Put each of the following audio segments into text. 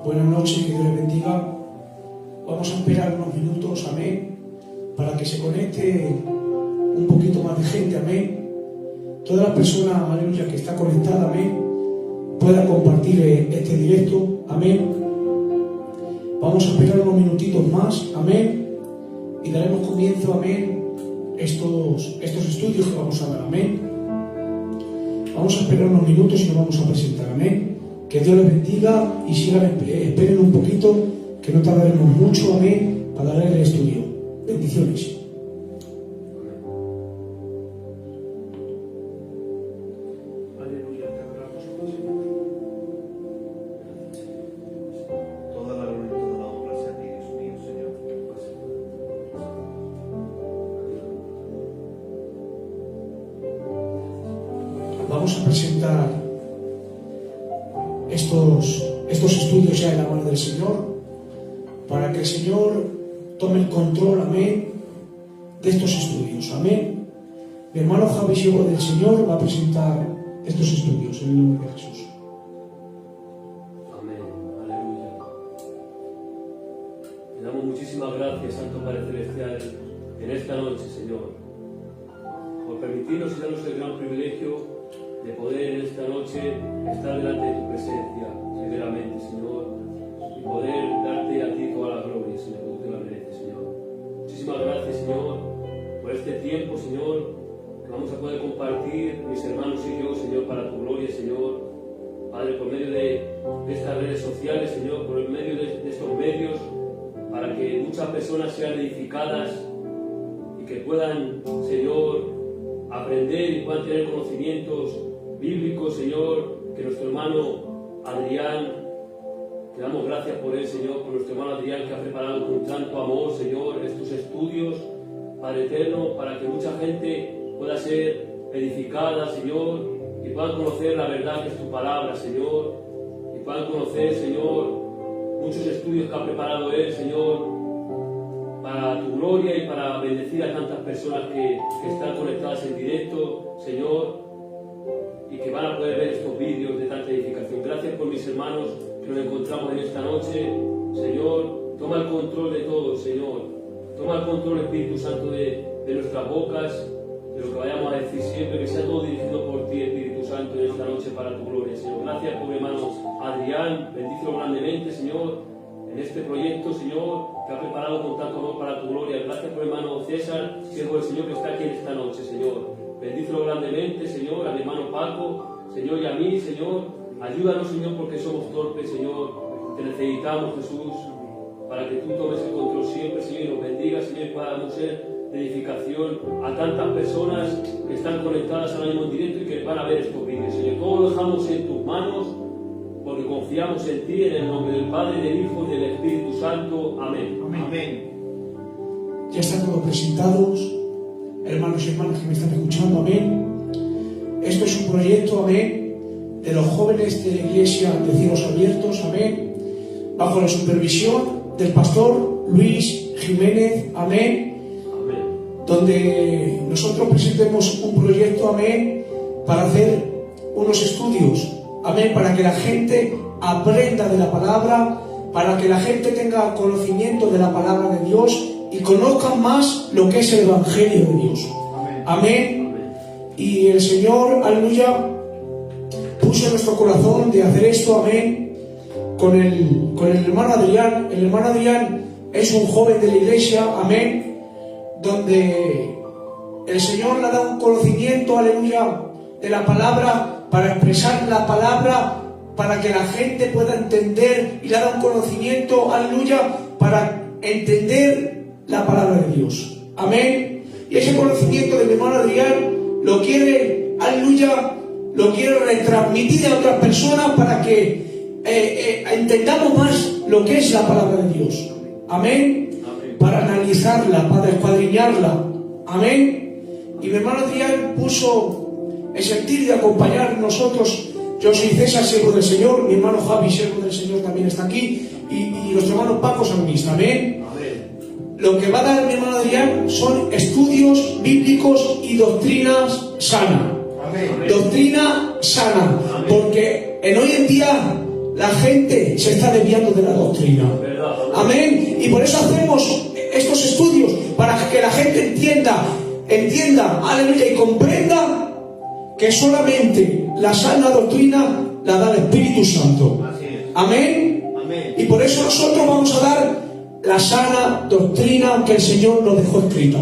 Buenas noches, que Dios les bendiga. Vamos a esperar unos minutos, amén, para que se conecte un poquito más de gente, amén. Toda la persona, aleluya, que está conectada, amén, pueda compartir este directo, amén. Vamos a esperar unos minutitos más, amén, y daremos comienzo, amén, estos estudios que vamos a dar, amén. Vamos a esperar unos minutos y nos vamos a presentar, amén. Que Dios les bendiga y sigan, esperen un poquito, que no tardaremos mucho, amén, para dar el estudio. Bendiciones. Vamos a presentar estos estudios ya en la mano del Señor, para que el Señor tome el control, amén, de estos estudios, amén. Mi hermano Javi, siervo del Señor, va a presentar estos estudios en el nombre de Jesús. Amén, aleluya. Le damos muchísimas gracias, Santo Padre Celestial, en esta noche, Señor, por permitirnos y darnos el gran privilegio de poder en esta noche estar delante de tu presencia, primeramente, Señor, y poder darte a ti toda la gloria, Señor, que tú te la mereces, Señor. Muchísimas gracias, Señor, por este tiempo, Señor, que vamos a poder compartir, mis hermanos y yo, Señor, para tu gloria, Señor. Padre, por medio de estas redes sociales, Señor, por medio de estos medios, para que muchas personas sean edificadas y que puedan, Señor, aprender y puedan tener conocimientos bíblicos, Señor, que nuestro hermano Adrián, te damos gracias por él, Señor, por nuestro hermano Adrián, que ha preparado con tanto amor, Señor, estos estudios, Padre eterno, para que mucha gente pueda ser edificada, Señor, y puedan conocer la verdad que es tu palabra, Señor, y puedan conocer, Señor, muchos estudios que ha preparado él, Señor, para tu gloria y para bendecir a tantas personas que están conectadas en directo, Señor, y que van a poder ver estos vídeos de tanta edificación. Gracias por mis hermanos que nos encontramos en esta noche, Señor. Toma el control de todo, Señor. Toma el control, Espíritu Santo, de nuestras bocas, de lo que vayamos a decir siempre, que sea todo dirigido por ti, Espíritu Santo, en esta noche para tu gloria, Señor. Gracias por mi hermano Adrián, bendícelo grandemente, Señor, en este proyecto, Señor, que ha preparado con tanto amor para tu gloria. Gracias por el hermano César, siervo del Señor, que está aquí en esta noche, Señor. Bendícelo grandemente, Señor, al hermano Paco, Señor, y a mí, Señor. Ayúdanos, Señor, porque somos torpes, Señor. Te necesitamos, Jesús, para que tú tomes el control siempre, Señor, y nos bendiga, Señor, y podamos ser de edificación a tantas personas que están conectadas ahora mismo en directo y que van a ver estos vídeos, Señor. Todo lo dejamos en tus manos, porque confiamos en ti, en el nombre del Padre, del Hijo y del Espíritu Santo. Amén. Amén. Amén. Ya están todos presentados, hermanos y hermanas que me están escuchando, amén. Esto es un proyecto, amén, de los jóvenes de la Iglesia de Cielos Abiertos, amén, bajo la supervisión del pastor Luis Jiménez, amén, Amén. donde nosotros presentemos un proyecto, amén, para hacer unos estudios, amén, para que la gente aprenda de la palabra, para que la gente tenga conocimiento de la palabra de Dios y conozcan más lo que es el Evangelio de Dios. Amén. Amén. Y el Señor, aleluya, puso en nuestro corazón de hacer esto, amén, con el hermano Adrián. El hermano Adrián es un joven de la iglesia, amén, donde el Señor le da un conocimiento, aleluya, de la palabra, para expresar la palabra, para que la gente pueda entender, y le da un conocimiento, aleluya, para entender la palabra de Dios. Amén. Y ese conocimiento de mi hermano Adrián lo quiere, aleluya, lo quiere retransmitir a otras personas para que entendamos más lo que es la palabra de Dios. Amén. Amén. Para analizarla, para escuadriñarla. Amén. Y mi hermano Adrián puso el sentir de acompañar nosotros. Yo soy César, siervo del Señor. Mi hermano Javi, siervo del Señor, también está aquí. Y nuestro hermano Paco, salmista. Amén. Lo que va a dar mi hermano Adrián son estudios bíblicos y doctrinas sanas. Amén. Doctrina sana. Amén. Porque en hoy en día la gente se está desviando de la doctrina. Amén. Y por eso hacemos estos estudios, para que la gente entienda, aleluya, y comprenda que solamente la sana doctrina la da el Espíritu Santo. Amén. Y por eso nosotros vamos a dar la sana doctrina que el Señor nos dejó escrita.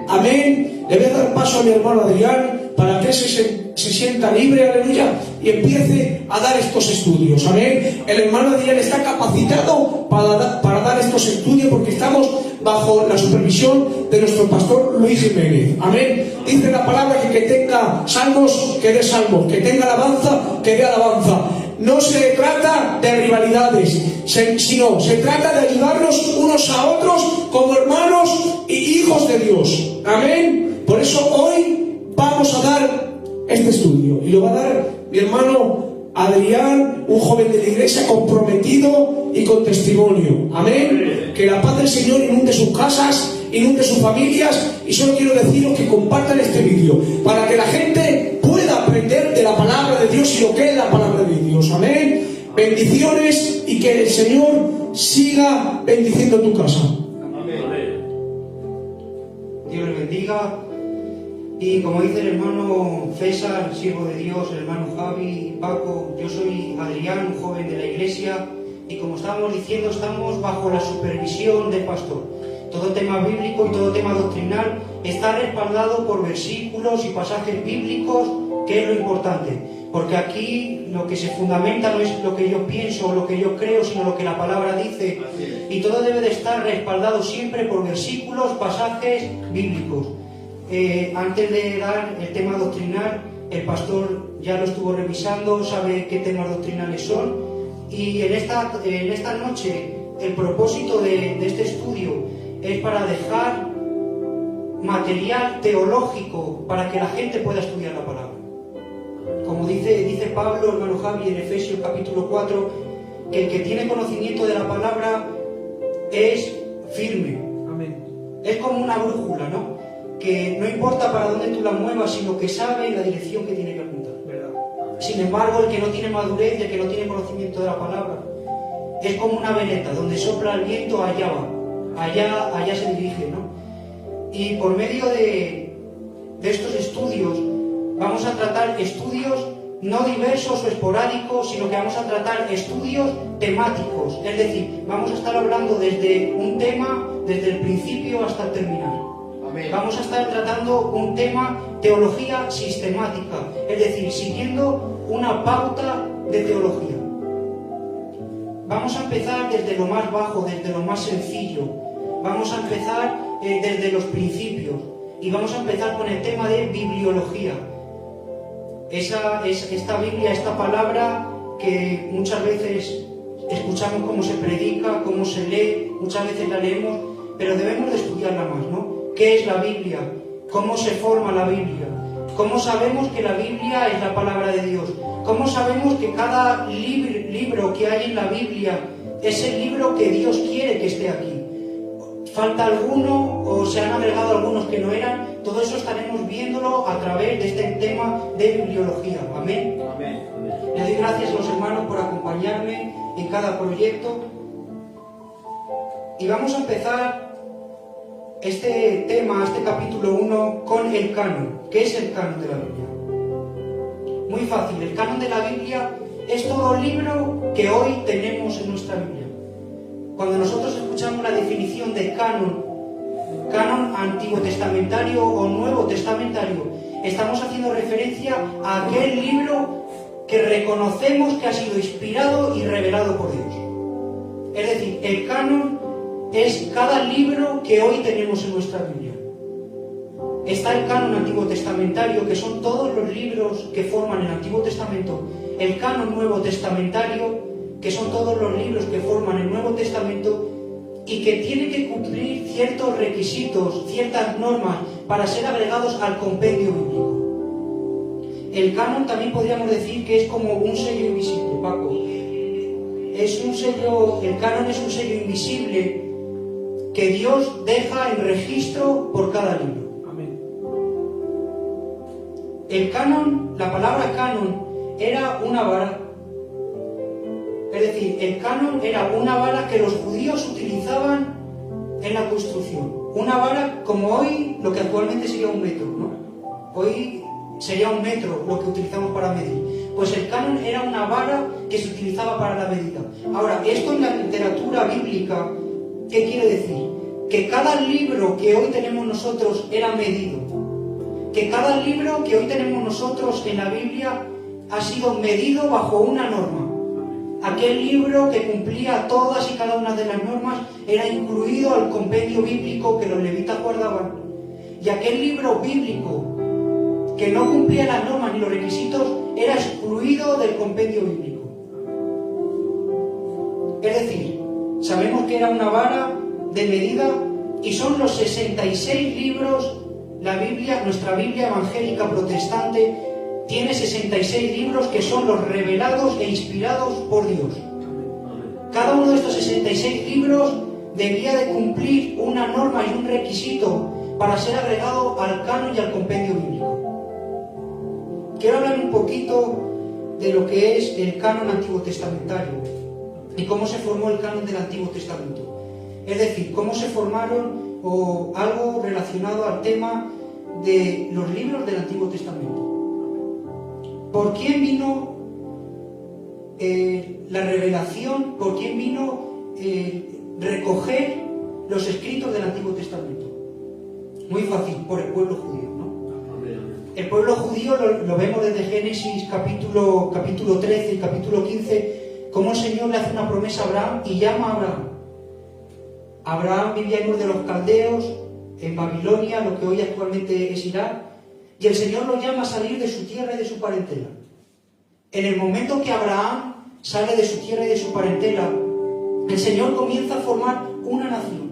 Amén. Le voy a dar paso a mi hermano Adrián para que se sienta libre, aleluya, y empiece a dar estos estudios. Amén. El hermano Adrián está capacitado para dar estos estudios, porque estamos bajo la supervisión de nuestro pastor Luis Jiménez. Amén. Dice la palabra que tenga salmos, que dé salmos, que tenga alabanza, que dé alabanza. No se trata de rivalidades, sino se trata de ayudarnos unos a otros como hermanos y hijos de Dios. Amén. Por eso hoy vamos a dar este estudio, y lo va a dar mi hermano Adrián, un joven de la iglesia comprometido y con testimonio. Amén. Que la paz del Señor inunde sus casas, inunde sus familias, y solo quiero deciros que compartan este vídeo para que la gente pueda aprender de la palabra de Dios y lo que es la palabra de Dios. Amén. Bendiciones, y que el Señor siga bendiciendo tu casa. Amén. Dios les bendiga. Y como dice el hermano César, siervo de Dios, el hermano Javi, Paco, yo soy Adrián, un joven de la iglesia, y como estábamos diciendo, estamos bajo la supervisión del pastor. Todo tema bíblico y todo tema doctrinal está respaldado por versículos y pasajes bíblicos, que es lo importante. Porque aquí lo que se fundamenta no es lo que yo pienso o lo que yo creo, sino lo que la palabra dice. Y todo debe de estar respaldado siempre por versículos, pasajes bíblicos. Antes de dar el tema doctrinal, el pastor ya lo estuvo revisando, sabe qué temas doctrinales son, y en esta noche el propósito de este estudio es para dejar material teológico para que la gente pueda estudiar la palabra. Como dice Pablo, hermano Javi, en Efesios capítulo 4, que el que tiene conocimiento de la palabra es firme. Amén. Es como una brújula, ¿no? Que no importa para dónde tú la muevas, sino que sabe la dirección que tiene que apuntar. ¿Verdad? Sin embargo, el que no tiene madurez, el que no tiene conocimiento de la palabra, es como una veleta, donde sopla el viento, allá va, allá se dirige, ¿no? Y por medio de estos estudios, vamos a tratar estudios no diversos o esporádicos, sino que vamos a tratar estudios temáticos. Es decir, vamos a estar hablando desde un tema, desde el principio hasta el terminar. Vamos a estar tratando un tema, teología sistemática, es decir, siguiendo una pauta de teología. Vamos a empezar desde lo más bajo, desde lo más sencillo. Vamos a empezar desde los principios, y vamos a empezar con el tema de bibliología. Esta Biblia, esta palabra que muchas veces escuchamos cómo se predica, cómo se lee, muchas veces la leemos, pero debemos de estudiarla más, ¿no? ¿Qué es la Biblia? ¿Cómo se forma la Biblia? ¿Cómo sabemos que la Biblia es la palabra de Dios? ¿Cómo sabemos que cada libro que hay en la Biblia es el libro que Dios quiere que esté aquí? ¿Falta alguno o se han agregado algunos que no eran? Todo eso estaremos viéndolo a través de este tema de bibliología. Amén. Amén. Le doy gracias a los hermanos por acompañarme en cada proyecto. Y vamos a empezar este tema, este capítulo 1, con el canon. ¿Qué es el canon de la Biblia? Muy fácil, el canon de la Biblia es todo el libro que hoy tenemos en nuestra Biblia. Cuando nosotros escuchamos la definición de canon antiguo testamentario o nuevo testamentario, estamos haciendo referencia a aquel libro que reconocemos que ha sido inspirado y revelado por Dios. Es decir, el canon es cada libro que hoy tenemos en nuestra Biblia. Está el canon antiguo testamentario, que son todos los libros que forman el Antiguo Testamento. El canon nuevo testamentario, que son todos los libros que forman el Nuevo Testamento y que tienen que cumplir ciertos requisitos, ciertas normas para ser agregados al compendio bíblico. El canon también podríamos decir que es como un sello invisible, Paco. Es un sello, el canon es un sello invisible que Dios deja en registro por cada libro. Amén. El canon, la palabra canon, era una vara. decir, el canon era una vara que los judíos utilizaban en la construcción. Una vara como hoy, lo que actualmente sería un metro, ¿no? Hoy sería un metro lo que utilizamos para medir. Pues el canon era una vara que se utilizaba para la medida. Ahora, esto en la literatura bíblica, ¿qué quiere decir? Que cada libro que hoy tenemos nosotros era medido. Que cada libro que hoy tenemos nosotros en la Biblia ha sido medido bajo una norma. Aquel libro que cumplía todas y cada una de las normas era incluido al compendio bíblico que los levitas guardaban. Y aquel libro bíblico que no cumplía las normas ni los requisitos era excluido del compendio bíblico. Es decir, sabemos que era una vara de medida y son los 66 libros. La Biblia, nuestra Biblia evangélica protestante, tiene 66 libros que son los revelados e inspirados por Dios. Cada uno de estos 66 libros debía de cumplir una norma y un requisito para ser agregado al canon y al compendio bíblico. Quiero hablar un poquito de lo que es el canon antiguo testamentario y cómo se formó el canon del Antiguo Testamento. Es decir, cómo se formaron o algo relacionado al tema de los libros del Antiguo Testamento. ¿Por quién vino la revelación? ¿Por quién vino recoger los escritos del Antiguo Testamento? Muy fácil, por el pueblo judío, ¿no? El pueblo judío lo vemos desde Génesis capítulo 13 y capítulo 15, cómo el Señor le hace una promesa a Abraham y llama a Abraham. Abraham vivía en Ur de los Caldeos, en Babilonia, lo que hoy actualmente es Irak, y el Señor lo llama a salir de su tierra y de su parentela. En el momento que Abraham sale de su tierra y de su parentela, el Señor comienza a formar una nación,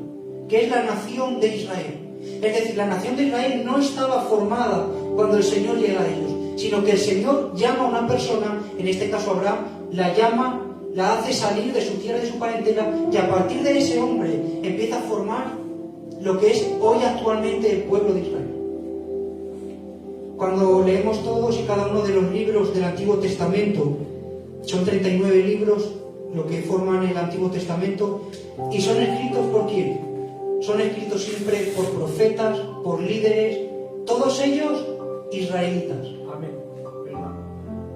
que es la nación de Israel. Es decir, la nación de Israel no estaba formada cuando el Señor llega a ellos, sino que el Señor llama a una persona, en este caso Abraham, la hace salir de su tierra y de su parentela, y a partir de ese hombre empieza a formar lo que es hoy actualmente el pueblo de Israel. Cuando leemos todos y cada uno de los libros del Antiguo Testamento, son 39 libros lo que forman el Antiguo Testamento, y son escritos ¿por quién? Son escritos siempre por profetas, por líderes, todos ellos israelitas. Amén.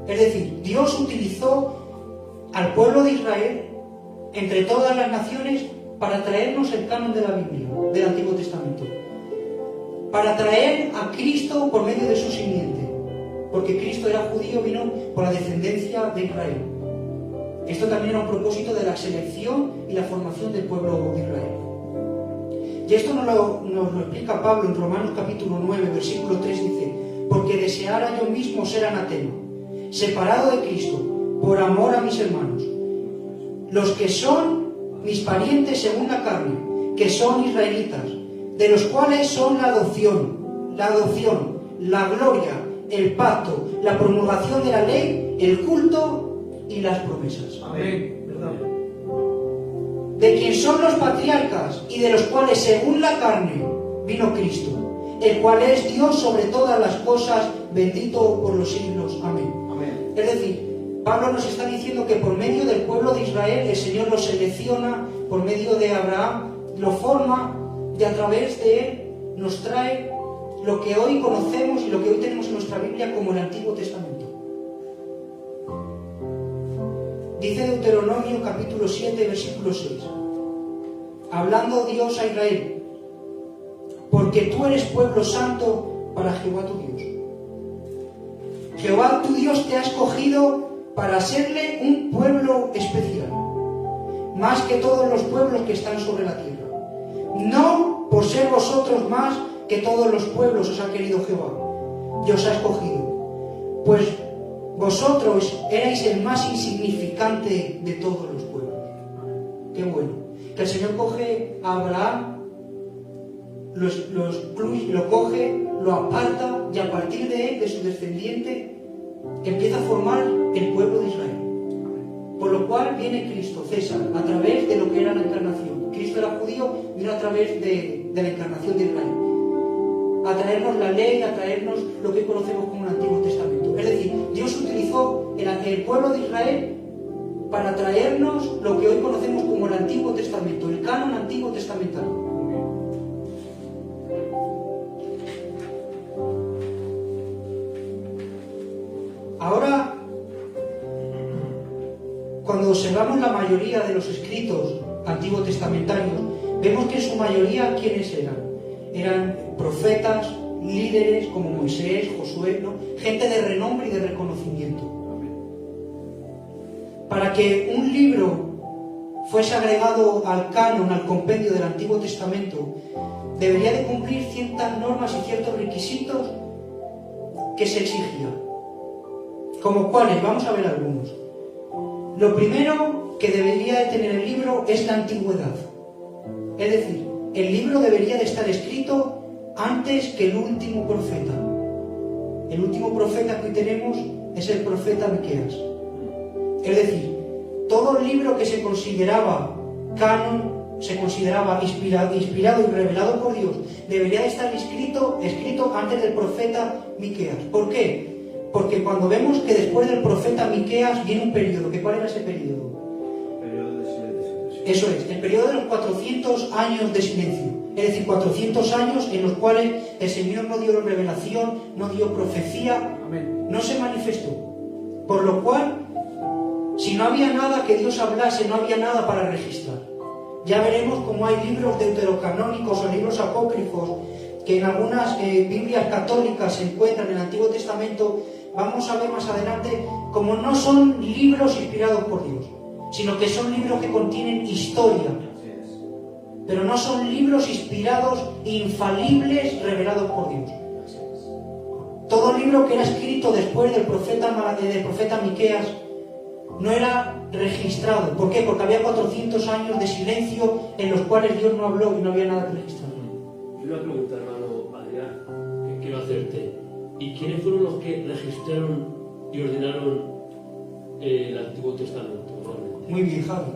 Es decir, Dios utilizó al pueblo de Israel entre todas las naciones para traernos el canon de la Biblia, del Antiguo Testamento, para traer a Cristo por medio de su simiente, porque Cristo era judío, vino por la descendencia de Israel. Esto también era un propósito de la selección y la formación del pueblo de Israel. Y esto nos lo explica Pablo en Romanos capítulo 9, versículo 3, dice: porque deseara yo mismo ser anatema, separado de Cristo, por amor a mis hermanos, los que son mis parientes según la carne, que son israelitas, de los cuales son la adopción, la gloria, el pacto, la promulgación de la ley, el culto y las promesas. Amén. ¿Verdad? De quien son los patriarcas y de los cuales según la carne vino Cristo, el cual es Dios sobre todas las cosas, bendito por los siglos. Amén. Amén. Es decir, Pablo nos está diciendo que por medio del pueblo de Israel el Señor lo selecciona, por medio de Abraham lo forma, y a través de él nos trae lo que hoy conocemos y lo que hoy tenemos en nuestra Biblia como el Antiguo Testamento. Dice Deuteronomio capítulo 7, versículo 6, hablando Dios a Israel: porque tú eres pueblo santo para Jehová tu Dios. Jehová tu Dios te ha escogido para serle un pueblo especial, más que todos los pueblos que están sobre la tierra. No por ser vosotros más que todos los pueblos os ha querido Jehová, y os ha escogido, pues vosotros erais el más insignificante de todos los pueblos. Qué bueno. Que el Señor coge a Abraham, lo coge, lo aparta, y a partir de él, de su descendiente, empieza a formar el pueblo de Israel. Por lo cual viene Cristo, César, a través de lo que era la encarnación. Cristo era judío, vino a través de la encarnación de Israel, a traernos la ley, a traernos lo que conocemos como el Antiguo Testamento. Es decir, Dios utilizó el pueblo de Israel para traernos lo que hoy conocemos como el Antiguo Testamento, el canon antiguo testamentario. Ahora, cuando observamos la mayoría de los escritos antiguo testamentarios, vemos que en su mayoría, ¿quiénes eran? Eran profetas, líderes como Moisés, Josué, ¿no? Gente de renombre y de reconocimiento. Para que un libro fuese agregado al canon, al compendio del Antiguo Testamento, debería de cumplir ciertas normas y ciertos requisitos que se exigían. ¿Como cuáles? Vamos a ver algunos. Lo primero que debería de tener el libro es la antigüedad. Es decir, el libro debería de estar escrito antes que el último profeta. El último profeta que hoy tenemos es el profeta Miqueas. Es decir, todo libro que se consideraba canon, se consideraba inspirado y revelado por Dios, debería de estar escrito antes del profeta Miqueas. ¿Por qué? Porque cuando vemos que después del profeta Miqueas viene un periodo, ¿cuál era ese periodo? Periodo de silencio. Eso es, el periodo de los 400 años de silencio. Es decir, 400 años en los cuales el Señor no dio revelación, no dio profecía, no se manifestó. Por lo cual, si no había nada que Dios hablase, no había nada para registrar. Ya veremos cómo hay libros deuterocanónicos o libros apócrifos que en algunas Biblias católicas se encuentran en el Antiguo Testamento. Vamos a ver más adelante cómo no son libros inspirados por Dios, sino que son libros que contienen historia. Pero no son libros inspirados, infalibles, revelados por Dios. Todo libro que era escrito después del profeta Miqueas no era registrado. ¿Por qué? Porque había 400 años de silencio en los cuales Dios no habló y no había nada que registrar. Una pregunta, hermano Adrián, que quiero hacerte. ¿Y quiénes fueron los que registraron y ordenaron el Antiguo Testamento? Realmente? Muy bien, Javi.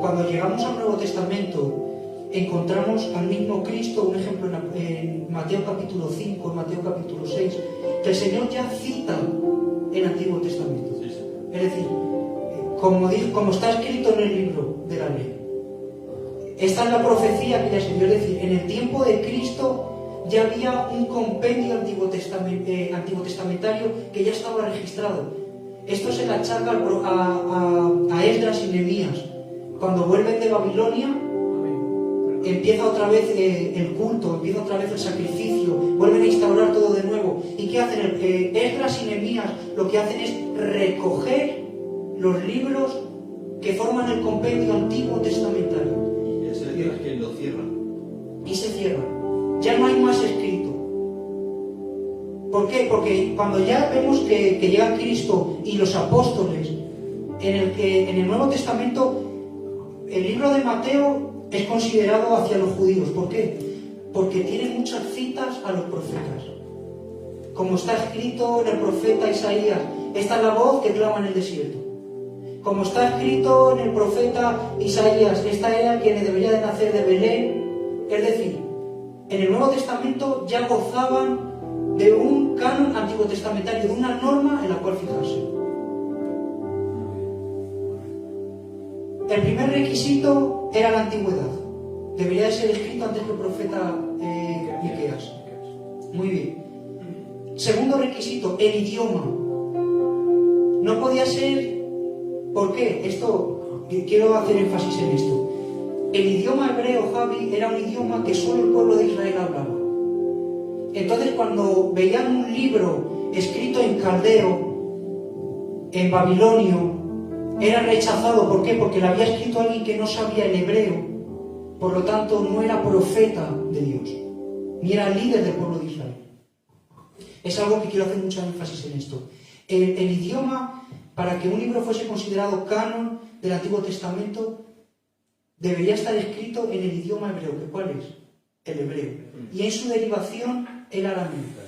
Cuando llegamos al Nuevo Testamento, encontramos al mismo Cristo, un ejemplo en Mateo capítulo 5, en Mateo capítulo 6, que el Señor ya cita el Antiguo Testamento. Sí, sí. Es decir, como está escrito en el libro de la ley. Esta es la profecía que ya se dio. Es decir, en el tiempo de Cristo ya había un compendio antiguo testamentario que ya estaba registrado. Esto se le achaca a Esdras y Nehemías. Cuando vuelven de Babilonia, empieza otra vez el culto, empieza otra vez el sacrificio, vuelven a instaurar todo de nuevo. ¿Y qué hacen? Esdras y Nehemías lo que hacen es recoger los libros que forman el compendio antiguo testamentario. Y es Esdras quien lo cierra. Y se cierra. Ya no hay más escrito. ¿Por qué? Porque cuando ya vemos que llega Cristo y los apóstoles, en el Nuevo Testamento, el libro de Mateo es considerado hacia los judíos. ¿Por qué? Porque tiene muchas citas a los profetas. Como está escrito en el profeta Isaías, esta es la voz que clama en el desierto. Como está escrito en el profeta Isaías, esta era quien debería de nacer de Belén. Es decir, en el Nuevo Testamento ya gozaban de un canon antiguo testamentario, de una norma en la cual fijarse. El primer requisito era la antigüedad. Debería de ser escrito antes que el profeta Miqueas. Muy bien. Segundo requisito, el idioma. No podía ser... ¿Por qué? Quiero hacer énfasis en esto. El idioma hebreo, Javi, era un idioma que solo el pueblo de Israel hablaba. Entonces, cuando veían un libro escrito en caldeo, en babilonio, era rechazado. ¿Por qué? Porque lo había escrito alguien que no sabía el hebreo. Por lo tanto, no era profeta de Dios, ni era líder del pueblo de Israel. Es algo que quiero hacer mucho énfasis en esto. El idioma, para que un libro fuese considerado canon del Antiguo Testamento, debería estar escrito en el idioma hebreo. ¿Cuál es? El hebreo. Y en su derivación, el arameo.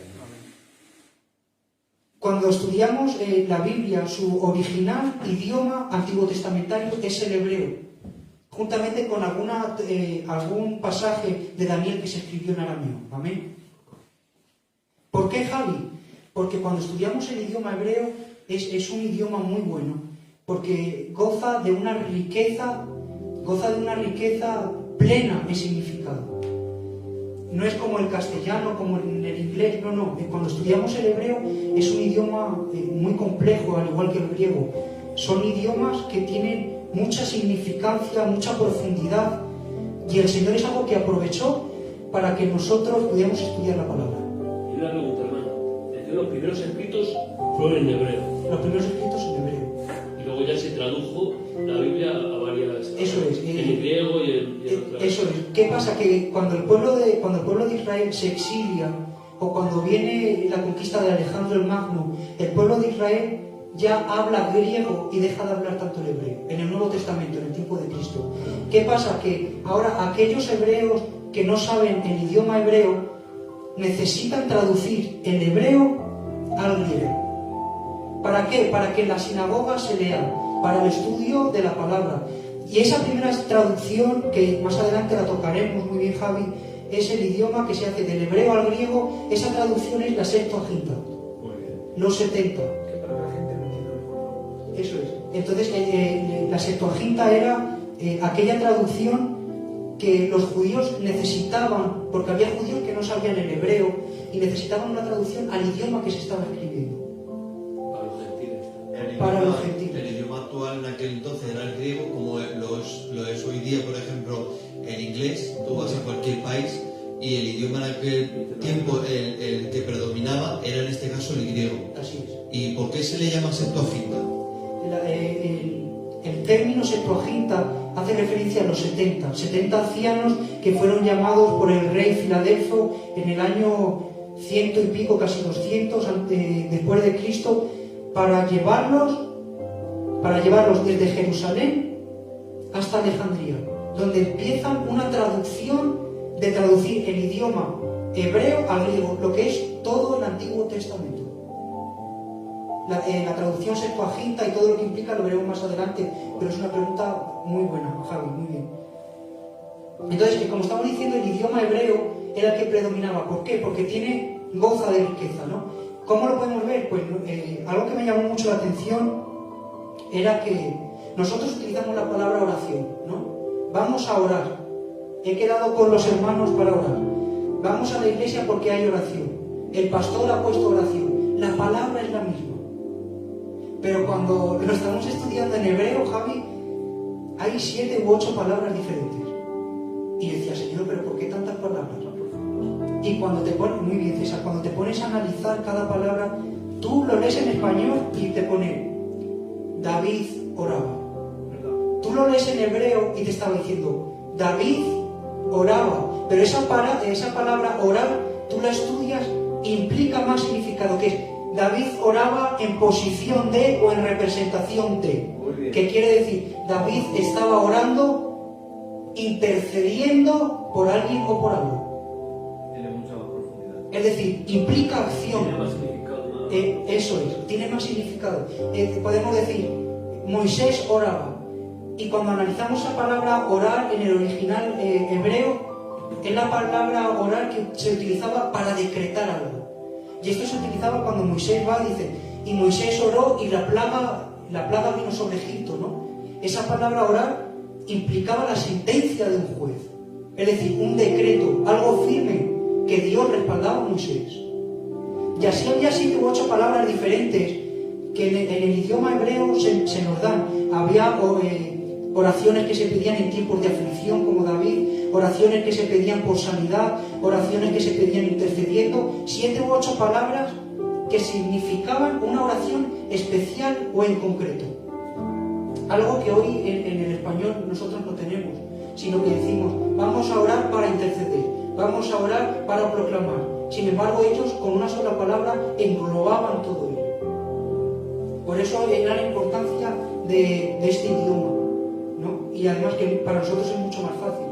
Cuando estudiamos la Biblia, su original idioma antiguo testamentario es el hebreo, juntamente con algún pasaje de Daniel que se escribió en arameo. ¿Amén? ¿Por qué, Javi? Porque cuando estudiamos el idioma hebreo es un idioma muy bueno. porque goza de una riqueza plena en significado. No es como el castellano, como en el inglés, no. Cuando estudiamos el hebreo es un idioma muy complejo, al igual que el griego. Son idiomas que tienen mucha significancia, mucha profundidad, y el Señor es algo que aprovechó para que nosotros pudiéramos estudiar la palabra. Y una pregunta, hermano. Los primeros escritos fueron en hebreo. Los primeros escritos en hebreo. Y luego ya se tradujo la Biblia a varias... Eso es. En griego y en otras... Eso es. ¿Qué pasa? Que cuando el pueblo de Israel se exilia, o cuando viene la conquista de Alejandro el Magno, el pueblo de Israel ya habla griego y deja de hablar tanto el hebreo. En el Nuevo Testamento, en el tiempo de Cristo. ¿Qué pasa? Que ahora aquellos hebreos que no saben el idioma hebreo necesitan traducir el hebreo al griego. ¿Para qué? Para que en la sinagoga se lean, para el estudio de la palabra. Y esa primera traducción, que más adelante la tocaremos muy bien, Javi, es el idioma que se hace del hebreo al griego. Esa traducción es la Septuaginta, los 70. Eso es. Entonces, la Septuaginta era aquella traducción que los judíos necesitaban, porque había judíos que no sabían el hebreo y necesitaban una traducción al idioma que se estaba escribiendo. Para los gentiles. El idioma actual en aquel entonces era el griego, como lo es hoy día, por ejemplo, el inglés. Tú vas a cualquier país y el idioma en aquel tiempo, el que predominaba, era en este caso el griego. Así es. ¿Y por qué se le llama Septuaginta? El término Septuaginta hace referencia a los 70 ancianos que fueron llamados por el rey Filadelfo en el año 100 y pico, casi 200 después de Cristo, para llevarlos desde Jerusalén hasta Alejandría, donde empiezan una traducción de traducir el idioma hebreo al griego, lo que es todo el Antiguo Testamento. La traducción Septuaginta y todo lo que implica lo veremos más adelante, pero es una pregunta muy buena, Javi, muy bien. Entonces, como estamos diciendo, el idioma hebreo era el que predominaba. ¿Por qué? Porque goza de riqueza, ¿no? ¿Cómo lo podemos ver? Pues algo que me llamó mucho la atención era que nosotros utilizamos la palabra oración, ¿no? Vamos a orar. He quedado con los hermanos para orar. Vamos a la iglesia porque hay oración. El pastor ha puesto oración. La palabra es la misma. Pero cuando lo estamos estudiando en hebreo, Javi, hay 7 u 8 palabras diferentes. Y decía, Señor, ¿pero por qué tantas palabras? Y cuando te pones, muy bien, César, cuando te pones a analizar cada palabra, tú lo lees en español y te pone David oraba. Tú lo lees en hebreo y te estaba diciendo David oraba. Pero esa palabra orar, tú la estudias, implica más significado, que es David oraba en posición de o en representación de. ¿Qué quiere decir? David estaba orando, intercediendo por alguien o por algo. Tiene mucha más profundidad. Es decir, implica acción. Tiene más significado. Eso es, tiene más significado. Podemos decir, Moisés oraba. Y cuando analizamos la palabra orar en el original hebreo, es la palabra orar que se utilizaba para decretar algo. Y esto se utilizaba cuando Moisés va y dice, y Moisés oró y la plaga vino sobre Egipto, ¿no? Esa palabra orar implicaba la sentencia de un juez. Es decir, un decreto, algo firme que Dios respaldaba a Moisés. Y así había 7 u 8 palabras diferentes que en el idioma hebreo se nos dan. Había oraciones que se pedían en tiempos de aflicción, como David, oraciones que se pedían por sanidad, oraciones que se pedían intercediendo, 7 u 8 palabras que significaban una oración especial o en concreto. Algo que hoy en el español nosotros no tenemos, sino que decimos, vamos a orar para interceder, vamos a orar para proclamar. Sin embargo, ellos con una sola palabra englobaban todo ello. Por eso era la importancia de este idioma, ¿no? Y además que para nosotros es mucho más fácil.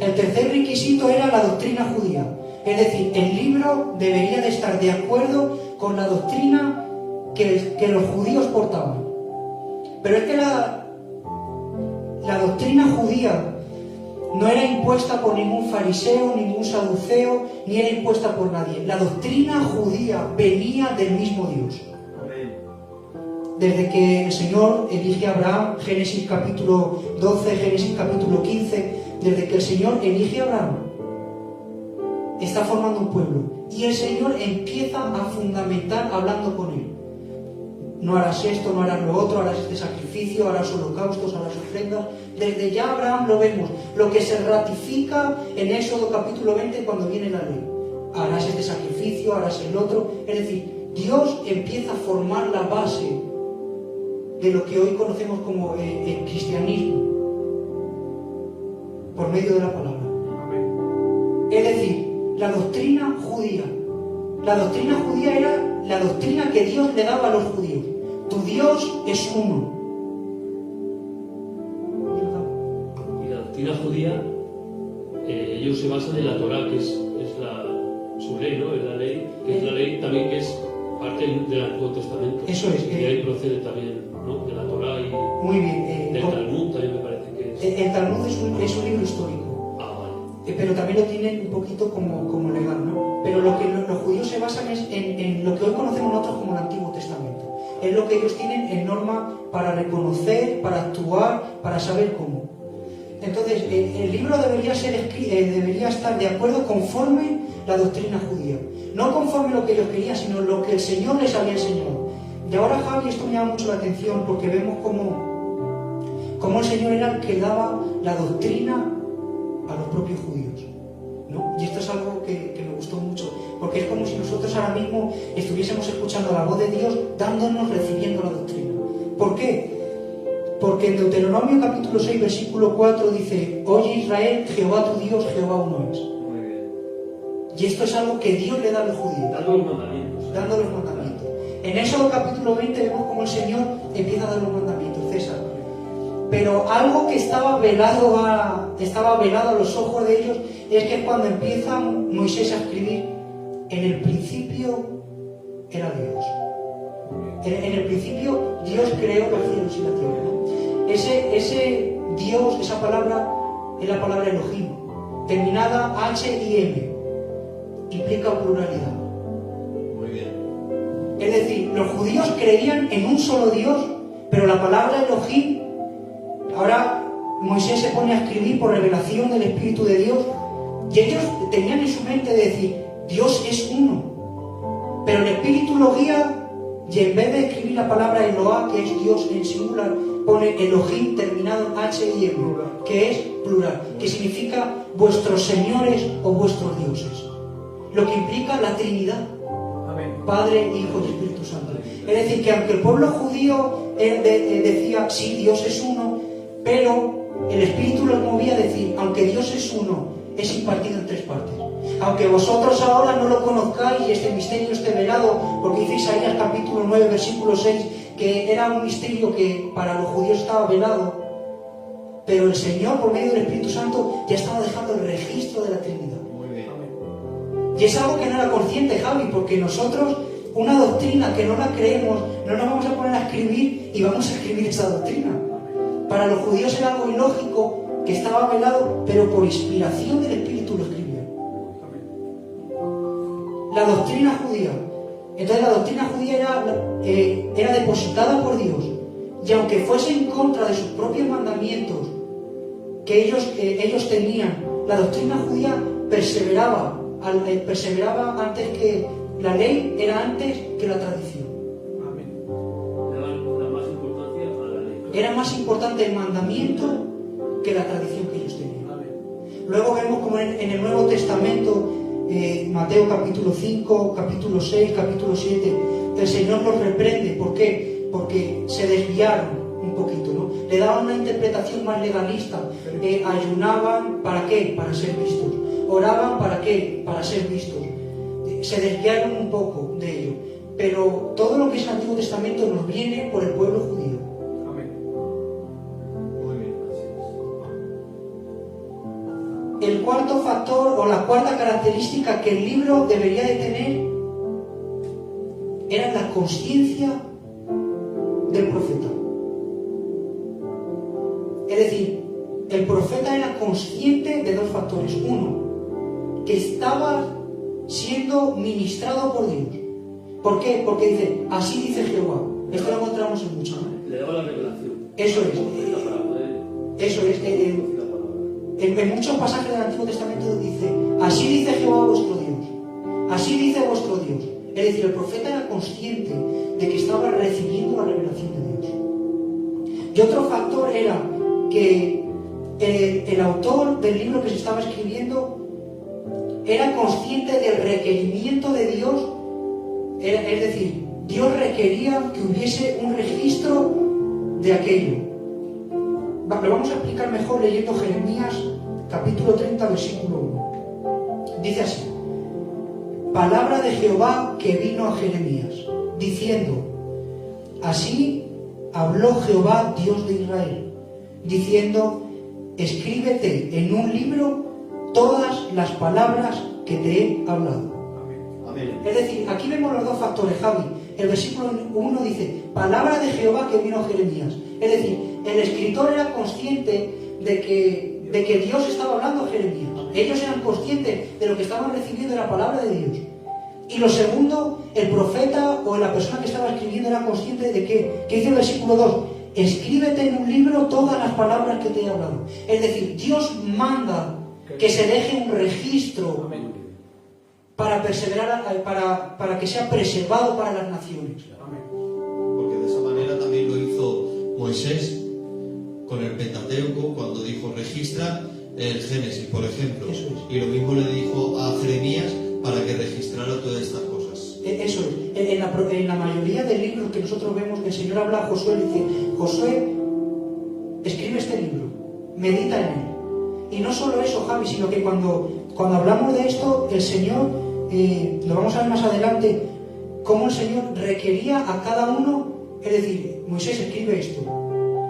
El tercer requisito era la doctrina judía. Es decir, el libro debería de estar de acuerdo con la doctrina que los judíos portaban. Pero es que la doctrina judía no era impuesta por ningún fariseo, ningún saduceo, ni era impuesta por nadie. La doctrina judía venía del mismo Dios. desde que el Señor elige a Abraham, Génesis capítulo 12, Génesis capítulo 15, desde que el Señor elige a Abraham, está formando un pueblo. Y el Señor empieza a fundamentar hablando con él. No harás esto, no harás lo otro, harás este sacrificio, harás holocaustos, harás ofrendas. Desde ya Abraham lo vemos, lo que se ratifica en Éxodo capítulo 20 cuando viene la ley. Harás este sacrificio, harás el otro. Es decir, Dios empieza a formar la base de lo que hoy conocemos como el cristianismo por medio de la palabra. Es decir, la doctrina judía. La doctrina judía era la doctrina que Dios le daba a los judíos. Tu Dios es uno. Y la doctrina judía, ellos se basan en la Torá, que es su ley, ¿no? Es la ley, que es la ley también que es parte del Antiguo Testamento. Eso es. Y ahí procede también, ¿no? De la Torá y muy bien. del Talmud también me parece que es. El Talmud es un libro histórico. Vale. Pero también lo tienen un poquito como legal, ¿no? Pero lo que los judíos se basan es en lo que hoy conocemos nosotros como el Antiguo Testamento. Es lo que ellos tienen en norma para reconocer, para actuar, para saber cómo. Entonces, el libro debería estar de acuerdo conforme la doctrina judía. No conforme lo que ellos querían, sino lo que el Señor les había enseñado. Y ahora, Javi, esto me llama mucho la atención porque vemos cómo el Señor era el que daba la doctrina a los propios judíos, ¿no? Y esto es algo que me gustó mucho, porque es como si nosotros ahora mismo estuviésemos escuchando la voz de Dios, dándonos, recibiendo la doctrina. ¿Por qué? Porque en Deuteronomio capítulo 6, versículo 4 dice: Oye Israel, Jehová tu Dios, Jehová uno es. Muy bien. Y esto es algo que Dios le da a los judíos. Dando los mandamientos. Dando los mandamientos. En Éxodo capítulo 20 vemos cómo el Señor empieza a dar los mandamientos, César. Pero algo que estaba velado a los ojos de ellos es que cuando empieza Moisés a escribir, en el principio era Dios. En el principio Dios creó los cielos y la tierra, ¿no? Ese Dios, esa palabra, es la palabra Elohim, terminada H-I-M, implica pluralidad. Muy bien. Es decir, los judíos creían en un solo Dios, pero la palabra Elohim, ahora Moisés se pone a escribir por revelación del Espíritu de Dios, y ellos tenían en su mente de decir, Dios es uno. Pero el Espíritu lo guía, y en vez de escribir la palabra Eloah, que es Dios en singular, pone Elohim terminado en H-I-M, que es plural, que significa vuestros señores o vuestros dioses. Lo que implica la Trinidad. Padre, Hijo y Espíritu Santo. Es decir, que aunque el pueblo judío decía, sí, Dios es uno, pero el Espíritu los movía a decir, aunque Dios es uno, es impartido en tres partes. Aunque vosotros ahora no lo conozcáis y este misterio esté velado, porque dice Isaías capítulo 9, versículo 6, que era un misterio que para los judíos estaba velado, pero el Señor, por medio del Espíritu Santo, ya estaba dejando el registro de la Trinidad. Y es algo que no era consciente, Javi, porque nosotros, una doctrina que no la creemos, no nos vamos a poner a escribir y vamos a escribir esa doctrina. Para los judíos era algo ilógico, que estaba velado, pero por inspiración del Espíritu lo escribían. La doctrina judía. Entonces la doctrina judía era depositada por Dios. Y aunque fuese en contra de sus propios mandamientos que ellos tenían, la doctrina judía perseveraba antes que la ley, era antes que la tradición. Daban más importancia a la ley. Era más importante el mandamiento que la tradición que ellos tenían. Luego vemos como en el Nuevo Testamento, Mateo capítulo 5, capítulo 6, capítulo 7, el Señor los reprende. ¿Por qué? Porque se desviaron un poquito, ¿no? Le daban una interpretación más legalista. Ayunaban, ¿para qué? Para ser vistos. Oraban, ¿para qué? Para ser vistos. Se desviaron un poco de ello. Pero todo lo que es el Antiguo Testamento nos viene por el pueblo judío. Muy bien. El cuarto factor o la cuarta característica que el libro debería de tener era la consciencia del profeta. Es decir, el profeta era consciente de dos factores. Uno, que estaba siendo ministrado por Dios. ¿Por qué? Porque dice, así dice Jehová. Esto lo encontramos en muchos. Le daba la revelación. Eso es. Para poder Eso es. conducir la palabra. En muchos pasajes del Antiguo Testamento dice: así dice Jehová vuestro Dios. Así dice vuestro Dios. Es decir, el profeta era consciente de que estaba recibiendo la revelación de Dios. Y otro factor era que el autor del libro que se estaba escribiendo era consciente del requerimiento de Dios. Es decir, Dios requería que hubiese un registro de aquello. Lo vamos a explicar mejor leyendo Jeremías capítulo 30, versículo 1. Dice así: palabra de Jehová que vino a Jeremías, diciendo: así habló Jehová, Dios de Israel, diciendo: escríbete en un libro todas las palabras que te he hablado. Amén. Es decir, aquí vemos los dos factores, Javi. El versículo 1 dice: palabra de Jehová que vino a Jeremías. Es decir, el escritor era consciente de que Dios estaba hablando a Jeremías. Ellos eran conscientes de lo que estaban recibiendo, de la palabra de Dios. Y lo segundo, el profeta o la persona que estaba escribiendo era consciente de que dice el versículo 2: escríbete en un libro todas las palabras que te he hablado. Es decir, Dios manda que se deje un registro para perseverar, para que sea preservado para las naciones. Porque de esa manera también lo hizo Moisés con el Pentateuco, cuando dijo: registra el Génesis, por ejemplo. Eso es. Y lo mismo le dijo a Jeremías para que registrara todas estas cosas. Eso es. En la mayoría de libros que nosotros vemos, el Señor habla a Josué y dice: Josué, escribe este libro, medita en él. Y no solo eso, Javi, sino que cuando hablamos de esto, el Señor, lo vamos a ver más adelante, cómo el Señor requería a cada uno. Es decir, Moisés, escribe esto.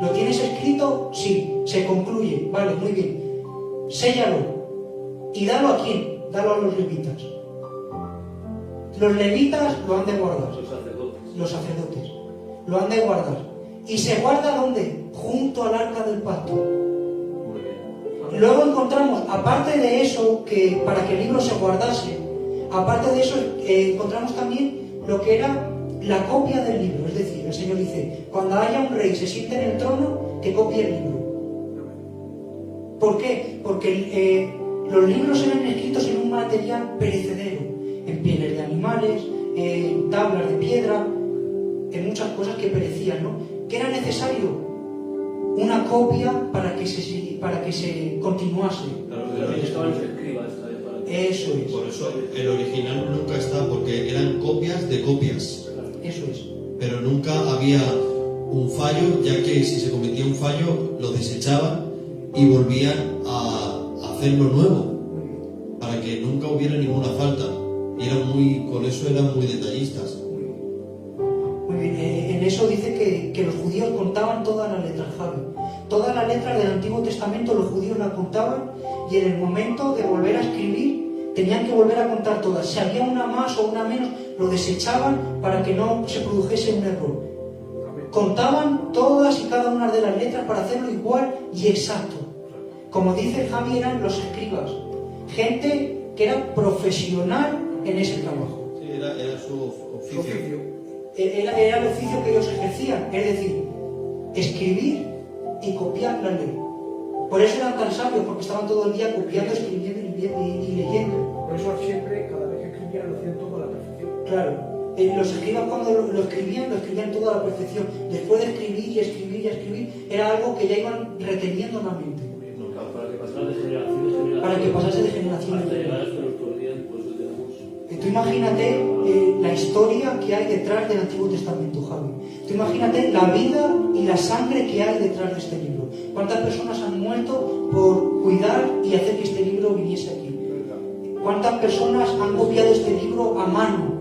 ¿Lo tienes escrito? Sí. Se concluye. Vale, muy bien. Séllalo. ¿Y dalo a quién? Dalo a los levitas. Los levitas lo han de guardar. Los sacerdotes. Lo han de guardar. ¿Y se guarda dónde? Junto al arca del pacto. Muy bien. Luego encontramos, aparte de eso, que para que el libro se guardase, aparte de eso, encontramos también lo que era la copia del libro. Es decir, el Señor dice: cuando haya un rey se siente en el trono, que copie el libro. ¿Por qué? Porque los libros eran escritos en un material perecedero, en pieles de animales, en tablas de piedra, en muchas cosas que perecían, ¿no? ¿Qué era necesario? Una copia para que se continuase. Claro, estaban los escribas. Eso es. Por eso el original nunca está, porque eran copias de copias. Eso es. Pero nunca había un fallo, ya que si se cometía un fallo lo desechaban y volvían a hacerlo nuevo, para que nunca hubiera ninguna falta. Y con eso eran muy detallistas. Muy bien. En eso dice que los judíos contaban todas las letras, Javi. Todas las letras del Antiguo Testamento los judíos las contaban, y en el momento de volver a escribir tenían que volver a contar todas. Si había una más o una menos, lo desechaban para que no se produjese un error. Contaban todas y cada una de las letras para hacerlo igual y exacto. Como dice Javi, eran los escribas, gente que era profesional en ese trabajo. Sí, era su oficio. Era el oficio que ellos ejercían, es decir, escribir y copiar la ley. Por eso eran tan sabios, porque estaban todo el día copiando, escribiendo y leyendo. Por eso siempre, cada vez que escribían, lo hacían todo a la perfección. Claro. Los escribas, cuando lo escribían todo a la perfección. Después de escribir y escribir y escribir, era algo que ya iban reteniendo en la mente. Para que pasara de generación en generación. Para que pasase de generación en hasta llegar generación. hasta nuestros días, por eso tenemos. Tú imagínate la historia que hay detrás del Antiguo Testamento, Javi. Tú imagínate la vida y la sangre que hay detrás de este libro. ¿Cuántas personas han muerto por cuidar y hacer que este libro viniese aquí? ¿Cuántas personas han copiado este libro a mano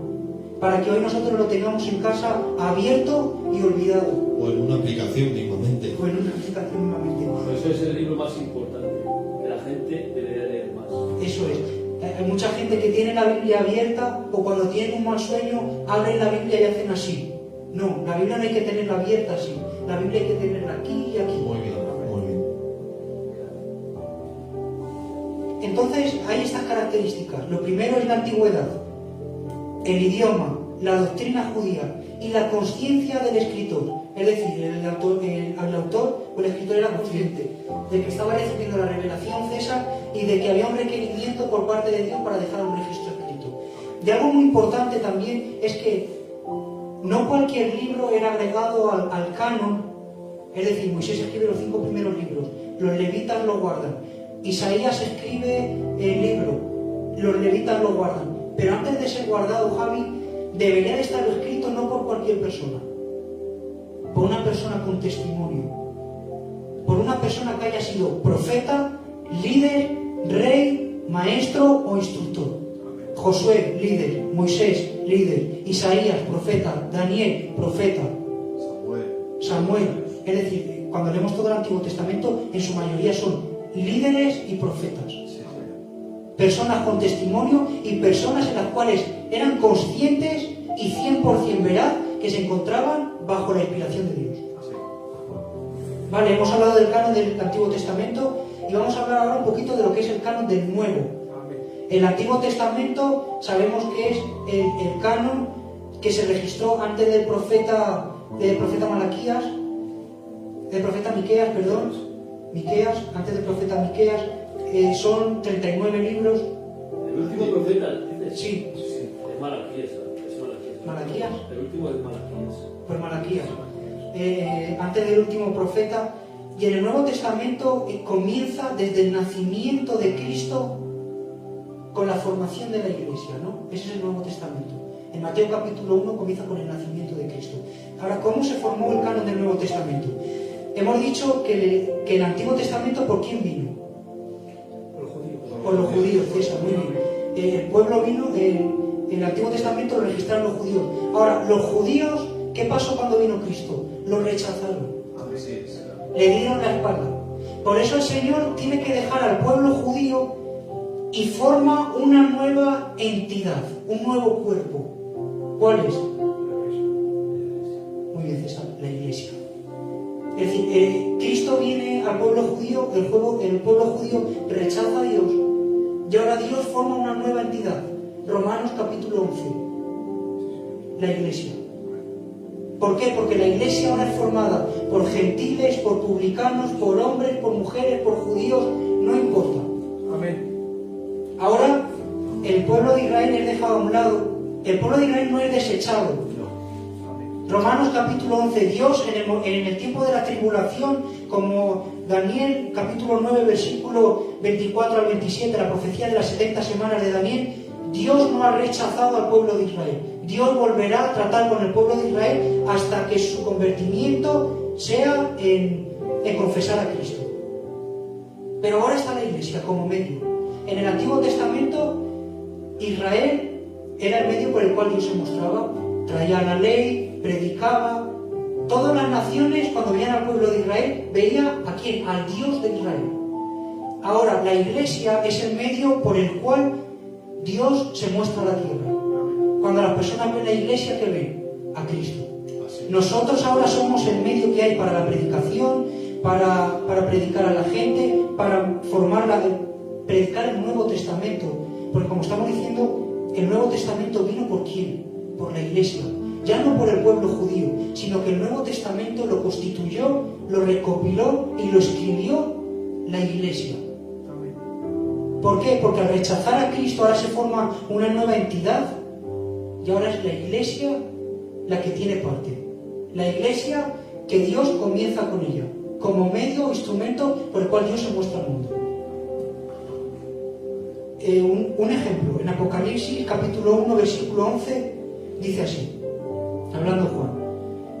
para que hoy nosotros lo tengamos en casa abierto y olvidado? O en una aplicación mismamente. O en una aplicación mismamente. Por eso es el libro más importante, que la gente debería leer más. Eso es. Hay mucha gente que tiene la Biblia abierta, o cuando tienen un mal sueño abren la Biblia y hacen así. No, la Biblia no hay que tenerla abierta así. La Biblia hay que tenerla aquí y aquí. Muy bien, muy bien. Entonces hay estas características. Lo primero es la antigüedad, el idioma, la doctrina judía, y la consciencia del escritor. Es decir, el autor o el escritor era consciente de que estaba recibiendo la revelación César y de que había un requerimiento por parte de Dios para dejar un registro escrito. Y algo muy importante también es que no cualquier libro era agregado al canon. Es decir, Moisés escribe los 5 primeros libros, los levitas lo guardan, Isaías escribe el libro, los levitas lo guardan. Pero antes de ser guardado, Javi, debería de estar escrito no por cualquier persona, por una persona con testimonio, por una persona que haya sido profeta, líder, rey, maestro o instructor. Josué, líder; Moisés, líder; Isaías, profeta; Daniel, profeta; Samuel. Es decir, cuando leemos todo el Antiguo Testamento, en su mayoría son líderes y profetas. Personas con testimonio y personas en las cuales eran conscientes y 100% veraz que se encontraban bajo la inspiración de Dios. Vale, hemos hablado del canon del Antiguo Testamento y vamos a hablar ahora un poquito de lo que es el canon del Nuevo. El Antiguo Testamento sabemos que es el canon que se registró antes del profeta Malaquías, del profeta Miqueas, Miqueas, antes del profeta Miqueas. Son 39 libros. ¿El último profeta? Sí. Es Malaquías. ¿Malaquías? El último es Malaquías. Pues Malaquías. Antes del último profeta. Y en el Nuevo Testamento comienza desde el nacimiento de Cristo con la formación de la Iglesia, ¿no? Ese es el Nuevo Testamento. En Mateo capítulo 1 comienza con el nacimiento de Cristo. Ahora, ¿cómo se formó el canon del Nuevo Testamento? Hemos dicho que el Antiguo Testamento, ¿por quién vino? Por los judíos, César, muy bien. El pueblo vino, el Antiguo Testamento lo registraron los judíos. Ahora, los judíos, ¿qué pasó cuando vino Cristo? Lo rechazaron. Le dieron la espalda. Por eso el Señor tiene que dejar al pueblo judío y forma una nueva entidad, un nuevo cuerpo. ¿Cuál es? Muy bien, César, la Iglesia. Es decir, Cristo viene al pueblo judío, el pueblo judío rechaza a Dios y ahora Dios forma una nueva entidad. Romanos capítulo 11. La Iglesia. ¿Por qué? Porque la Iglesia ahora es formada por gentiles, por publicanos, por hombres, por mujeres, por judíos, no importa. Amén. Ahora el pueblo de Israel es dejado a un lado. El pueblo de Israel no es desechado. Romanos capítulo 11, Dios en el tiempo de la tribulación, como Daniel capítulo 9, versículo 24 al 27, la profecía de las 70 semanas de Daniel, Dios no ha rechazado al pueblo de Israel. Dios volverá a tratar con el pueblo de Israel hasta que su convertimiento sea en confesar a Cristo. Pero ahora está la Iglesia como medio. En el Antiguo Testamento, Israel era el medio por el cual Dios se mostraba. Traía la ley, predicaba. Todas las naciones, cuando veían al pueblo de Israel, veían ¿a quién? Al Dios de Israel. Ahora, la Iglesia es el medio por el cual Dios se muestra a la tierra. Cuando las personas ven la Iglesia, ¿qué ven? A Cristo. Nosotros ahora somos el medio que hay para la predicación, para predicar a la gente, para predicar el Nuevo Testamento. Porque como estamos diciendo, el Nuevo Testamento vino ¿por quién? Por la Iglesia. Ya no por el pueblo judío, sino que el Nuevo Testamento lo constituyó, lo recopiló y lo escribió la Iglesia. ¿Por qué? Porque al rechazar a Cristo ahora se forma una nueva entidad y ahora es la Iglesia la que tiene parte. La Iglesia que Dios comienza con ella, como medio o instrumento por el cual Dios se muestra al mundo. Un ejemplo, en Apocalipsis capítulo 1 versículo 11 dice así, hablando Juan,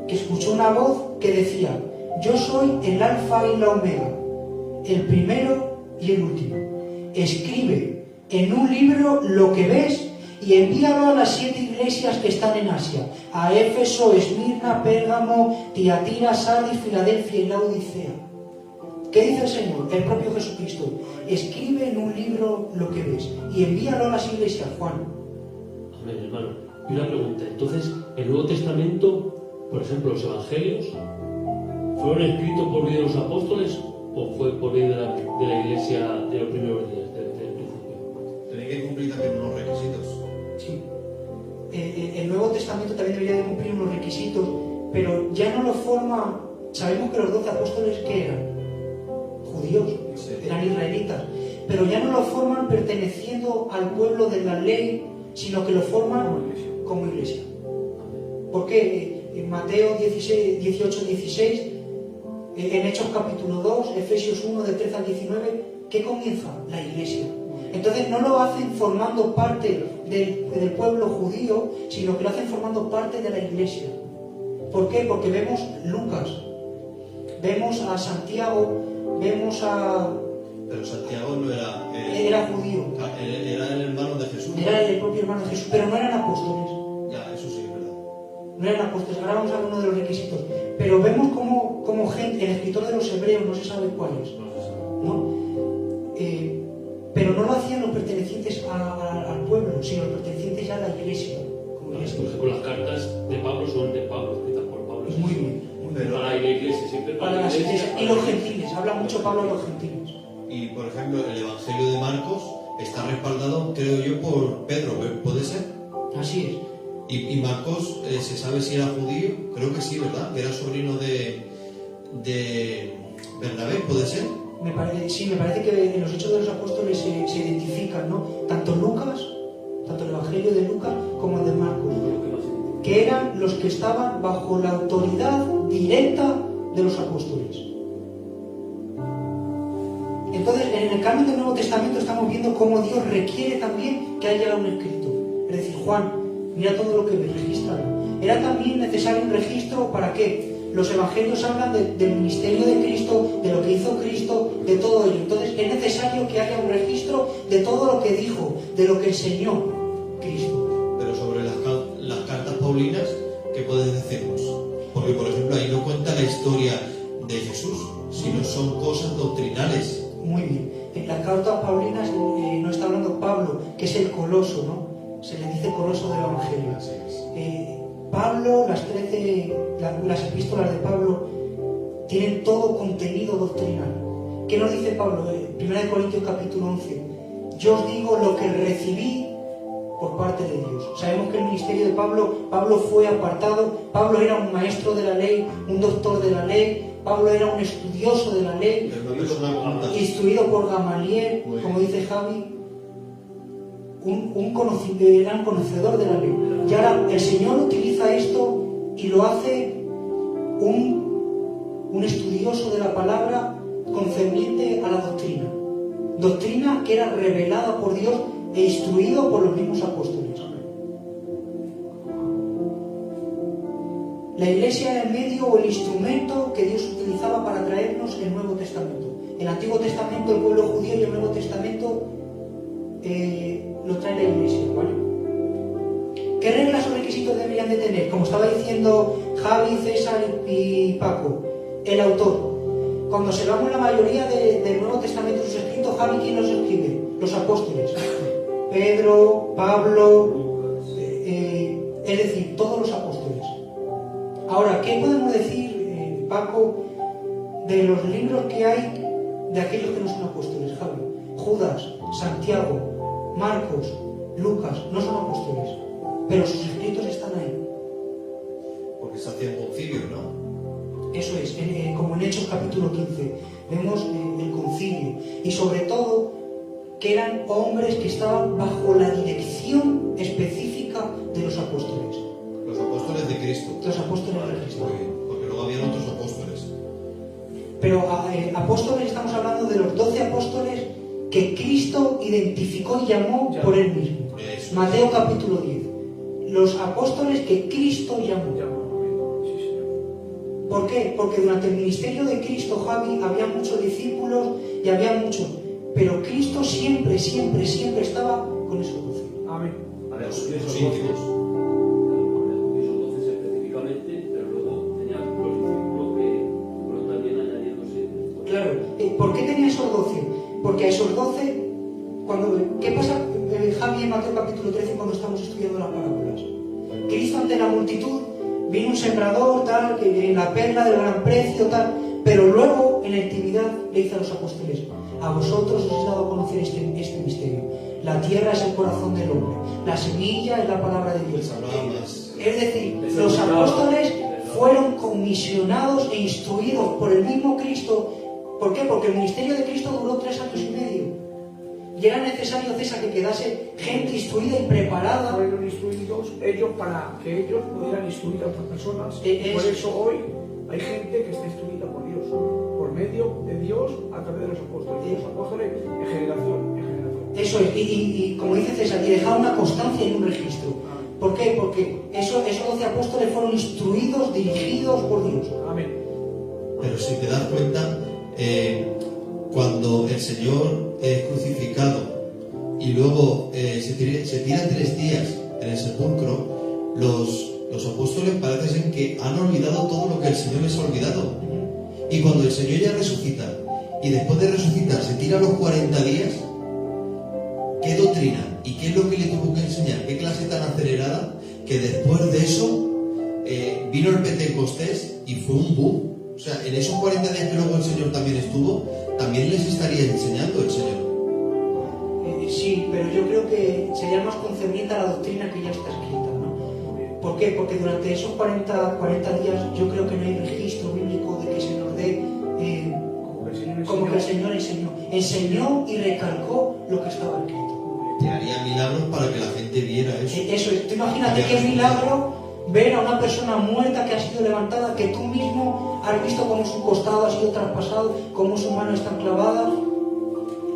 que escuchó una voz que decía: yo soy el alfa y la omega, el primero y el último. Escribe en un libro lo que ves y envíalo a las 7 iglesias que están en Asia, a Éfeso, Esmirna, Pérgamo, Tiatira, Sardis, Filadelfia y Laodicea. ¿Qué dice el Señor? El propio Jesucristo. Escribe en un libro lo que ves y envíalo a las iglesias, Juan. Amén, hermano. Y una pregunta, entonces, ¿el Nuevo Testamento, por ejemplo, los Evangelios, fueron escritos por medio de los apóstoles o fue por medio de la iglesia de los primeros días del principio? Tiene que cumplir también unos requisitos. Sí. El Nuevo Testamento Testamento también debería de cumplir unos requisitos, pero ya no lo forma. Sabemos que los 12 apóstoles, ¿qué eran? Judíos, eran israelitas, pero ya no lo forman perteneciendo al pueblo de la ley, sino que lo forman como iglesia. ¿Por qué? En Mateo 18, 16, en Hechos capítulo 2, Efesios 1, de 13 al 19, ¿qué comienza? La iglesia. Entonces no lo hacen formando parte del pueblo judío, sino que lo hacen formando parte de la iglesia. ¿Por qué? Porque vemos Lucas, vemos a Santiago, vemos a... Pero Santiago no era... Era judío. Era el hermano de Jesús. Era el propio hermano de Jesús, pero no eran apóstoles. Ya, eso sí, es verdad. No eran apóstoles. Ahora vamos a ver uno de los requisitos. Pero vemos como gente, el escritor de los Hebreos, no se sabe cuál es, ¿no? Pero no lo hacían los pertenecientes al pueblo, sino los pertenecientes ya a la iglesia. Como iglesia. Por ejemplo, las cartas de Pablo son de Pablo, escritas por Pablo. Muy bien. Pero, Para la iglesia, siempre Para las iglesias. Y los gentiles, habla mucho Pablo de los gentiles. y por ejemplo, el Evangelio de Marcos está respaldado, creo yo, por Pedro, ¿puede ser? Así es. Y Marcos, ¿se sabe si era judío? Creo que sí, ¿verdad? Que era sobrino de Bernabé, ¿puede ser? Me parece que en los Hechos de los Apóstoles se identifican, ¿no? Tanto Lucas, tanto el Evangelio de Lucas como el de Marcos, que eran los que estaban bajo la autoridad directa de los apóstoles. Entonces, en el canon del Nuevo Testamento estamos viendo cómo Dios requiere también que haya un escrito. Es decir, Juan, mira todo lo que me registraron. Era también necesario un registro, ¿para qué? Los evangelios hablan del ministerio de Cristo, de lo que hizo Cristo, de todo ello. Entonces es necesario que haya un registro de todo lo que dijo, de lo que enseñó Cristo. Pero sobre las cartas paulinas, ¿qué puedes decirnos? Porque, por ejemplo, ahí no cuenta la historia de Jesús, sino son cosas doctrinales. Muy bien. En las cartas paulinas no está hablando Pablo, que es el coloso, ¿no? Se le dice coloso del Evangelio. Pablo, las epístolas de Pablo tienen todo contenido doctrinal. ¿Qué nos dice Pablo? 1 Corintios capítulo 11. Yo os digo lo que recibí por parte de Dios. Sabemos que el ministerio de Pablo fue apartado. Pablo era un maestro de la ley, un doctor de la ley. Pablo era un estudioso de la ley, instruido por Gamaliel, como dice Javi. Era un conocedor de la ley. Y ahora el Señor utiliza esto y lo hace un estudioso de la palabra concerniente a la doctrina. Doctrina que era revelada por Dios e instruido por los mismos apóstoles. La iglesia era el medio o el instrumento que Dios utilizaba para traernos el Nuevo Testamento. El Antiguo Testamento, el pueblo judío, y el Nuevo Testamento lo trae la iglesia, ¿vale? ¿Qué reglas o requisitos deberían de tener? Como estaba diciendo Javi, César y Paco, el autor. Cuando observamos la mayoría del Nuevo Testamento, sus escritos, Javi, ¿quién los escribe? Los apóstoles. Pedro, Pablo, es decir, todos los apóstoles. Ahora, ¿qué podemos decir, Paco, de los libros que hay de aquellos que no son apóstoles, Javi? Judas, Santiago, Marcos, Lucas, no son apóstoles, pero sus escritos están ahí. Porque se hacían concilios, ¿no? Eso es, como en Hechos capítulo 15, vemos el concilio. Y sobre todo, que eran hombres que estaban bajo la dirección específica de los apóstoles. Los apóstoles de Cristo. Los apóstoles de Cristo. Muy bien, porque luego habían otros apóstoles. Pero apóstoles, estamos hablando de los 12 apóstoles que Cristo identificó y llamó por él mismo. Eso. Mateo capítulo 10. Los apóstoles que Cristo llamó. ¿Por qué? Porque durante el ministerio de Cristo, Javi, había muchos discípulos y había muchos. Pero Cristo siempre estaba con esos 12. Amén. Los íntimos. Específicamente, pero luego tenía los discípulos que fueron también añadiéndose. Claro. ¿Por qué tenía esos 12? Porque a esos 12, ¿qué pasa, Javi, en Mateo capítulo 13, cuando estamos estudiando las parábolas? Cristo ante la multitud, vino un sembrador, tal, que la perla del gran precio, tal, pero luego en la intimidad le dice a los apóstoles: a vosotros os he dado a conocer este misterio. La tierra es el corazón del hombre, la semilla es la palabra de Dios. Es decir, Eso los indicaba, apóstoles ¿verdad? fueron comisionados e instruidos por el mismo Cristo. ¿Por qué? Porque el ministerio de Cristo duró 3 años y medio. Y era necesario, César, que quedase gente instruida y preparada. Fueron instruidos ellos para que ellos pudieran instruir a otras personas. Por eso hoy hay gente que está instruida por Dios, por medio de Dios a través de los apóstoles. Y los apóstoles de generación en generación. Eso es, y como dice César, y dejar una constancia en un registro. ¿Por qué? Porque esos 12 apóstoles fueron instruidos, dirigidos por Dios. Amén. Pero si te das cuenta, cuando el Señor es crucificado y luego se tira 3 días en el sepulcro, los apóstoles parece ser que han olvidado todo lo que el Señor les ha olvidado. Y cuando el Señor ya resucita, y después de resucitar se tira los 40 días, ¿qué doctrina y qué es lo que le tuvo que enseñar? ¿Qué clase tan acelerada? Que después de eso vino el Pentecostés y fue un boom. O sea, en esos 40 días que luego el Señor también estuvo, también les estaría enseñando el Señor. Sí, pero yo creo que sería más concerniente a la doctrina que ya está escrita, ¿no? ¿Por qué? Porque durante esos 40 días yo creo que no hay registro bíblico de que se nos dé como que el Señor enseñó y recalcó lo que estaba escrito. Te haría milagros para que la gente viera eso. Eso es, tú imagínate qué milagro ver a una persona muerta que ha sido levantada, que tú mismo has visto cómo su costado ha sido traspasado, cómo sus manos están clavadas.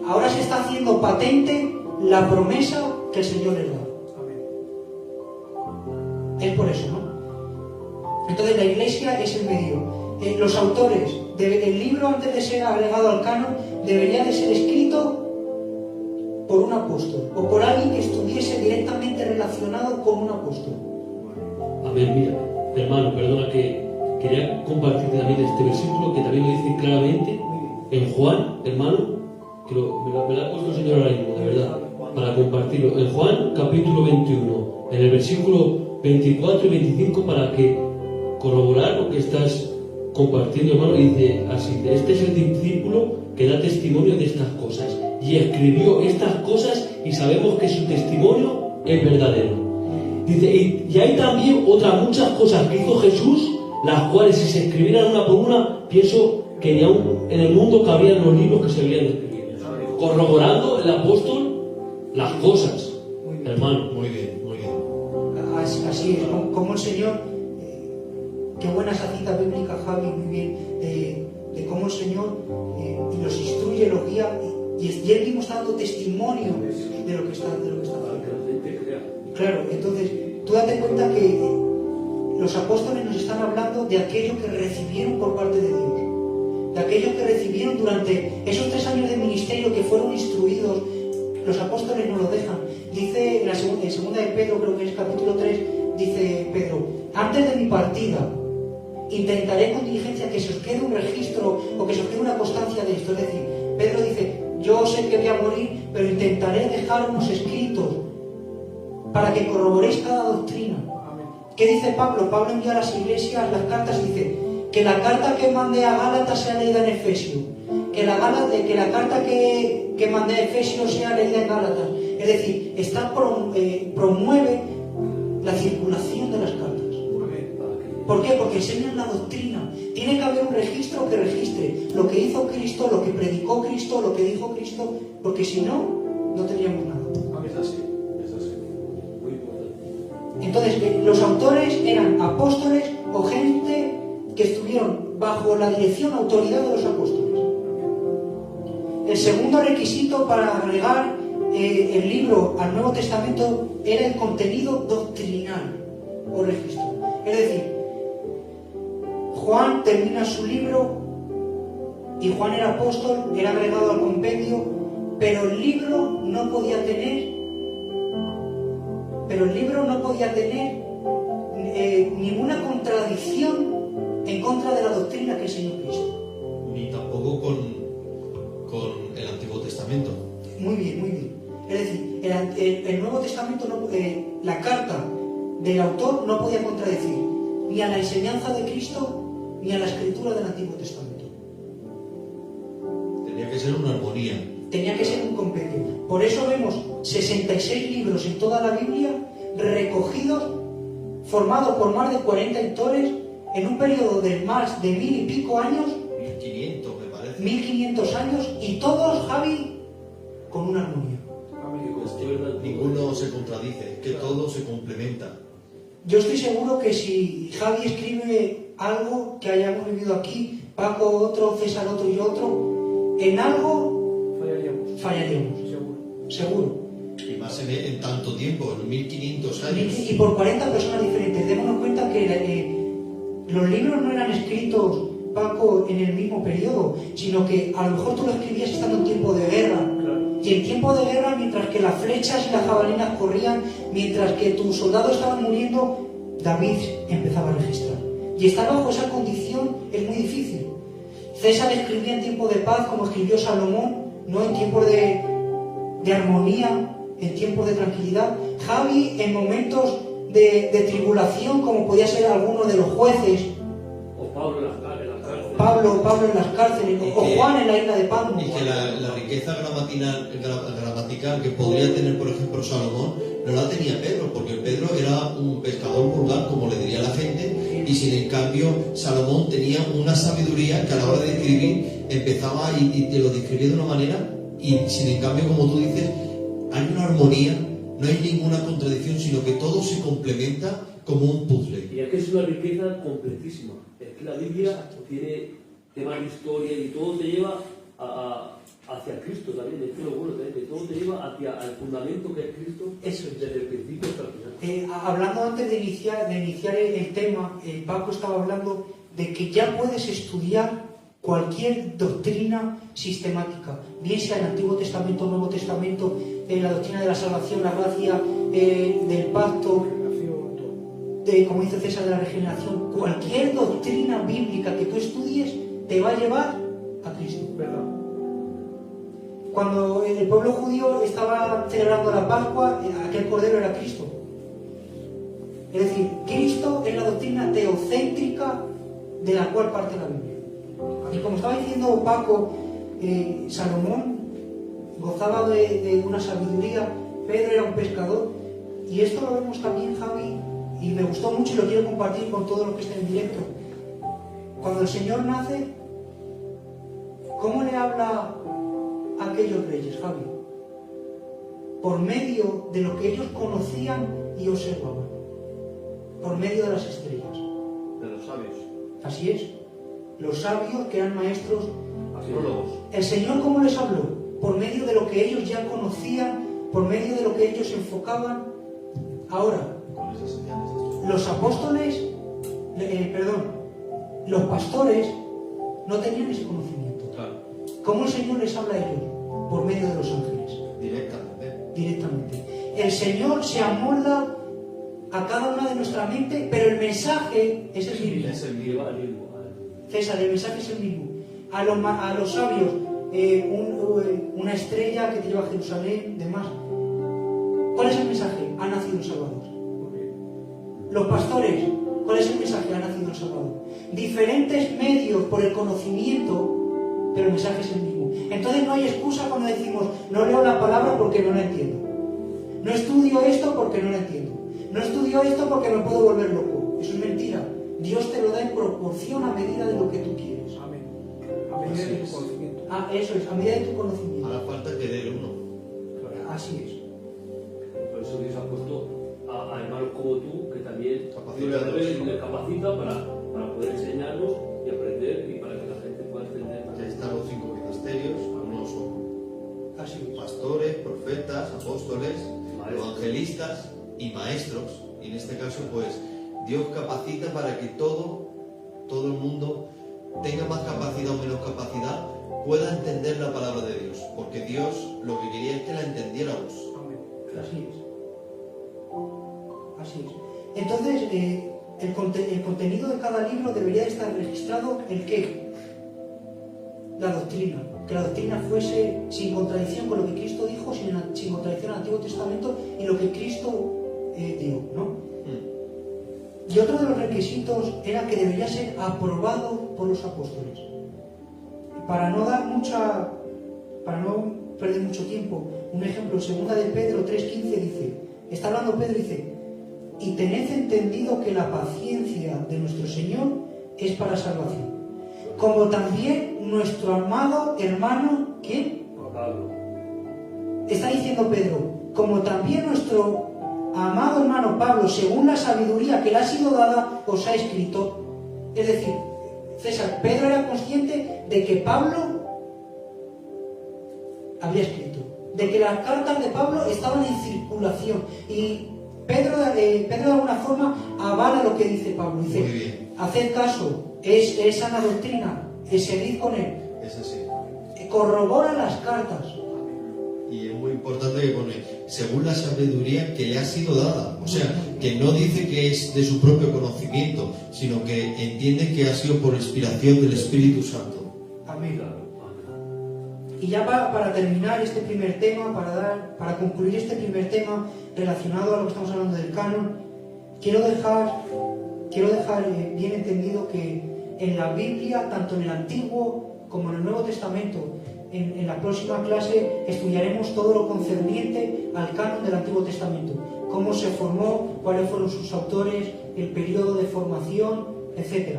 Ahora se está haciendo patente la promesa que el Señor les da. Es por eso, ¿no? Entonces la iglesia es el medio. Los autores del libro, antes de ser agregado al canon, debería de ser escrito por un apóstol o por alguien que estuviese directamente relacionado con un apóstol. A ver, mira, hermano, perdona que quería compartirte también este versículo que también lo dice claramente en Juan, hermano, que me lo ha puesto el Señor ahora mismo, de verdad, para compartirlo. En Juan, capítulo 21, en el versículo 24 y 25, para que corroborar lo que estás compartiendo, hermano, dice así: este es el discípulo que da testimonio de estas cosas, y escribió estas cosas, y sabemos que su testimonio es verdadero. Dice, y hay también otras muchas cosas que hizo Jesús, las cuales si se escribieran una por una, pienso que ni aún en el mundo cabrían los libros que se habían escrito. Corroborando el apóstol las cosas, hermano. Muy bien, muy bien. Así es, como el Señor, qué buena esa cita bíblica, Javi, muy bien, de cómo el Señor los instruye, los guía, y Él mismo está dando testimonio de lo que está haciendo. Claro, entonces, tú date cuenta que los apóstoles nos están hablando de aquello que recibieron por parte de Dios, de aquello que recibieron durante esos 3 años de ministerio, que fueron instruidos. Los apóstoles no lo dejan. Dice en segunda de Pedro, creo que es capítulo 3, dice Pedro: antes de mi partida intentaré con diligencia que se os quede un registro o que se os quede una constancia de esto. Es decir, Pedro dice: yo sé que voy a morir, pero intentaré dejar unos escritos para que corroboréis cada doctrina. ¿Qué dice Pablo? Pablo envía a las iglesias las cartas y dice que la carta que mandé a Gálatas sea leída en Efesios, que la carta que mandé a Efesios sea leída en Gálatas. Es decir, promueve la circulación de las cartas. ¿Por qué? Porque enseñan la doctrina. Tiene que haber un registro que registre lo que hizo Cristo, lo que predicó Cristo, lo que dijo Cristo, porque si no, no tendríamos nada. Es así, muy importante. Entonces, los autores eran apóstoles o gente que estuvieron bajo la dirección, autoridad de los apóstoles. El segundo requisito para agregar el libro al Nuevo Testamento era el contenido doctrinal o registro. Es decir, Juan termina su libro y Juan era apóstol, era agregado al compendio, pero el libro no podía tener ninguna contradicción en contra de la doctrina que enseñó Cristo. Ni tampoco con el Antiguo Testamento. Muy bien, muy bien. Es decir, el Nuevo Testamento, la carta del autor no podía contradecir ni a la enseñanza de Cristo ni a la escritura del Antiguo Testamento. Tenía que ser una armonía. Tenía que ser un compendio. Por eso vemos 66 libros en toda la Biblia recogidos formado por más de 40 autores en un periodo de más de 1000 y pico años, 1500 me parece. 1500 años, y todos, Javi, con una armonía. Ninguno se contradice, es que todo se complementa. Yo estoy seguro que si Javi escribe algo que hayamos vivido aquí, Paco otro, César otro y otro, en algo fallaríamos. Seguro. Y más en tanto tiempo, en 1500 años. Y por 40 personas diferentes. Démonos cuenta que los libros no eran escritos, Paco, en el mismo periodo, sino que a lo mejor tú lo escribías estando en tiempo de guerra. Y en tiempo de guerra, mientras que las flechas y las jabalinas corrían, mientras que tus soldados estaban muriendo, David empezaba a registrar. Y estar bajo esa condición es muy difícil. César escribía en tiempo de paz, como escribió Salomón, no en tiempo de armonía, en tiempos de tranquilidad. Javi en momentos de tribulación, como podía ser alguno de los jueces. O Pablo en las cárceles. Pablo en las cárceles, o Juan en la isla de Patmos. Y que la riqueza gramatical que podría tener, por ejemplo, Salomón, no la tenía Pedro, porque Pedro era un pescador vulgar, como le diría la gente, y sin en cambio Salomón tenía una sabiduría que a la hora de escribir empezaba y te lo describía de una manera, y sin en cambio, como tú dices, hay una armonía, no hay ninguna contradicción, sino que todo se complementa como un puzzle. Y es que es una riqueza completísima. Es que la Biblia tiene temas de historia y todo te lleva hacia Cristo también. Es que lo bueno también, que todo te lleva hacia el fundamento que es Cristo. Eso es. Desde el principio hasta el final. Hablando antes de iniciar el tema, Paco estaba hablando de que ya puedes estudiar cualquier doctrina sistemática, bien sea el Antiguo Testamento, Nuevo Testamento, la doctrina de la salvación, la gracia, del pacto, como dice César, de la regeneración. Cualquier doctrina bíblica que tú estudies te va a llevar a Cristo. ¿Verdad? Cuando el pueblo judío estaba celebrando la Pascua, aquel cordero era Cristo. Es decir, Cristo es la doctrina teocéntrica de la cual parte la Biblia. Y como estaba diciendo Paco, Salomón gozaba de una sabiduría, Pedro era un pescador, y esto lo vemos también, Javi, y me gustó mucho y lo quiero compartir con todos los que estén en directo. Cuando el Señor nace, ¿cómo le habla a aquellos reyes, Javi? Por medio de lo que ellos conocían y observaban, por medio de las estrellas. De los sabios. Así es. Los sabios que eran maestros. Astrólogos. ¿El Señor cómo les habló? Por medio de lo que ellos ya conocían, por medio de lo que ellos enfocaban. Ahora, Con esas señales de esto. los apóstoles, los pastores no tenían ese conocimiento. Claro, ¿Cómo el Señor les habla a ellos? Por medio de los ángeles, directamente. El Señor se amolda a cada una de nuestra mente, pero el mensaje es el mismo. es el Lleva mismo. al mismo. César, el mensaje es el mismo. A los sabios, una estrella que te lleva a Jerusalén, demás. ¿Cuál es el mensaje? Ha nacido el Salvador. Los pastores, ¿cuál es el mensaje? Ha nacido el Salvador. Diferentes medios por el conocimiento, pero el mensaje es el mismo. Entonces no hay excusa cuando decimos, no leo la palabra porque no la entiendo. No estudio esto porque no la entiendo. No estudio esto porque me puedo volver loco. Eso es mentira. Dios te lo da en proporción a medida de lo que tú quieres. Amén. A medida de tu conocimiento. Eso es, a medida de tu conocimiento. Hará falta querer uno. Así es. Por eso Dios ha puesto a hermanos como tú, que también Capacitados. les capacita para poder enseñarnos y aprender y para que la gente pueda entender. Ya están los 5 ministerios, algunos son Así es. pastores, profetas, apóstoles, Maestros. evangelistas y maestros. Y en este caso, pues, Dios capacita para que todo el mundo tenga más capacidad o menos capacidad, pueda entender la palabra de Dios. Porque Dios lo que quería es que la entendiéramos. Amén. Así es. Así es. Entonces, el contenido de cada libro debería estar registrado ¿el qué? La doctrina. Que la doctrina fuese sin contradicción con lo que Cristo dijo, sin contradicción al Antiguo Testamento y lo que Cristo dio, ¿no? Y otro de los requisitos era que debería ser aprobado por los apóstoles. Para no perder mucho tiempo, un ejemplo, 2 de Pedro 3:15 dice, está hablando Pedro y dice, y tened entendido que la paciencia de nuestro Señor es para salvación. Como también nuestro amado hermano, ¿quién? Pablo. Está diciendo Pedro, como también nuestro amado hermano Pablo, según la sabiduría que le ha sido dada, os ha escrito. Es decir, César, Pedro era consciente de que Pablo había escrito, de que las cartas de Pablo estaban en circulación, y Pedro de alguna forma avala lo que dice Pablo. Dice, Muy bien. haced caso, es sana doctrina, seguid con él, Es así. corrobora las cartas. Y es muy importante que pone, según la sabiduría que le ha sido dada. O sea, que no dice que es de su propio conocimiento, sino que entiende que ha sido por inspiración del Espíritu Santo. Amén. Claro. Amén. Y ya para terminar este primer tema, para concluir este primer tema relacionado a lo que estamos hablando del canon, quiero dejar bien entendido que en la Biblia, tanto en el Antiguo como en el Nuevo Testamento, en la próxima clase estudiaremos todo lo concerniente al canon del Antiguo Testamento, cómo se formó, cuáles fueron sus autores, el periodo de formación, etc.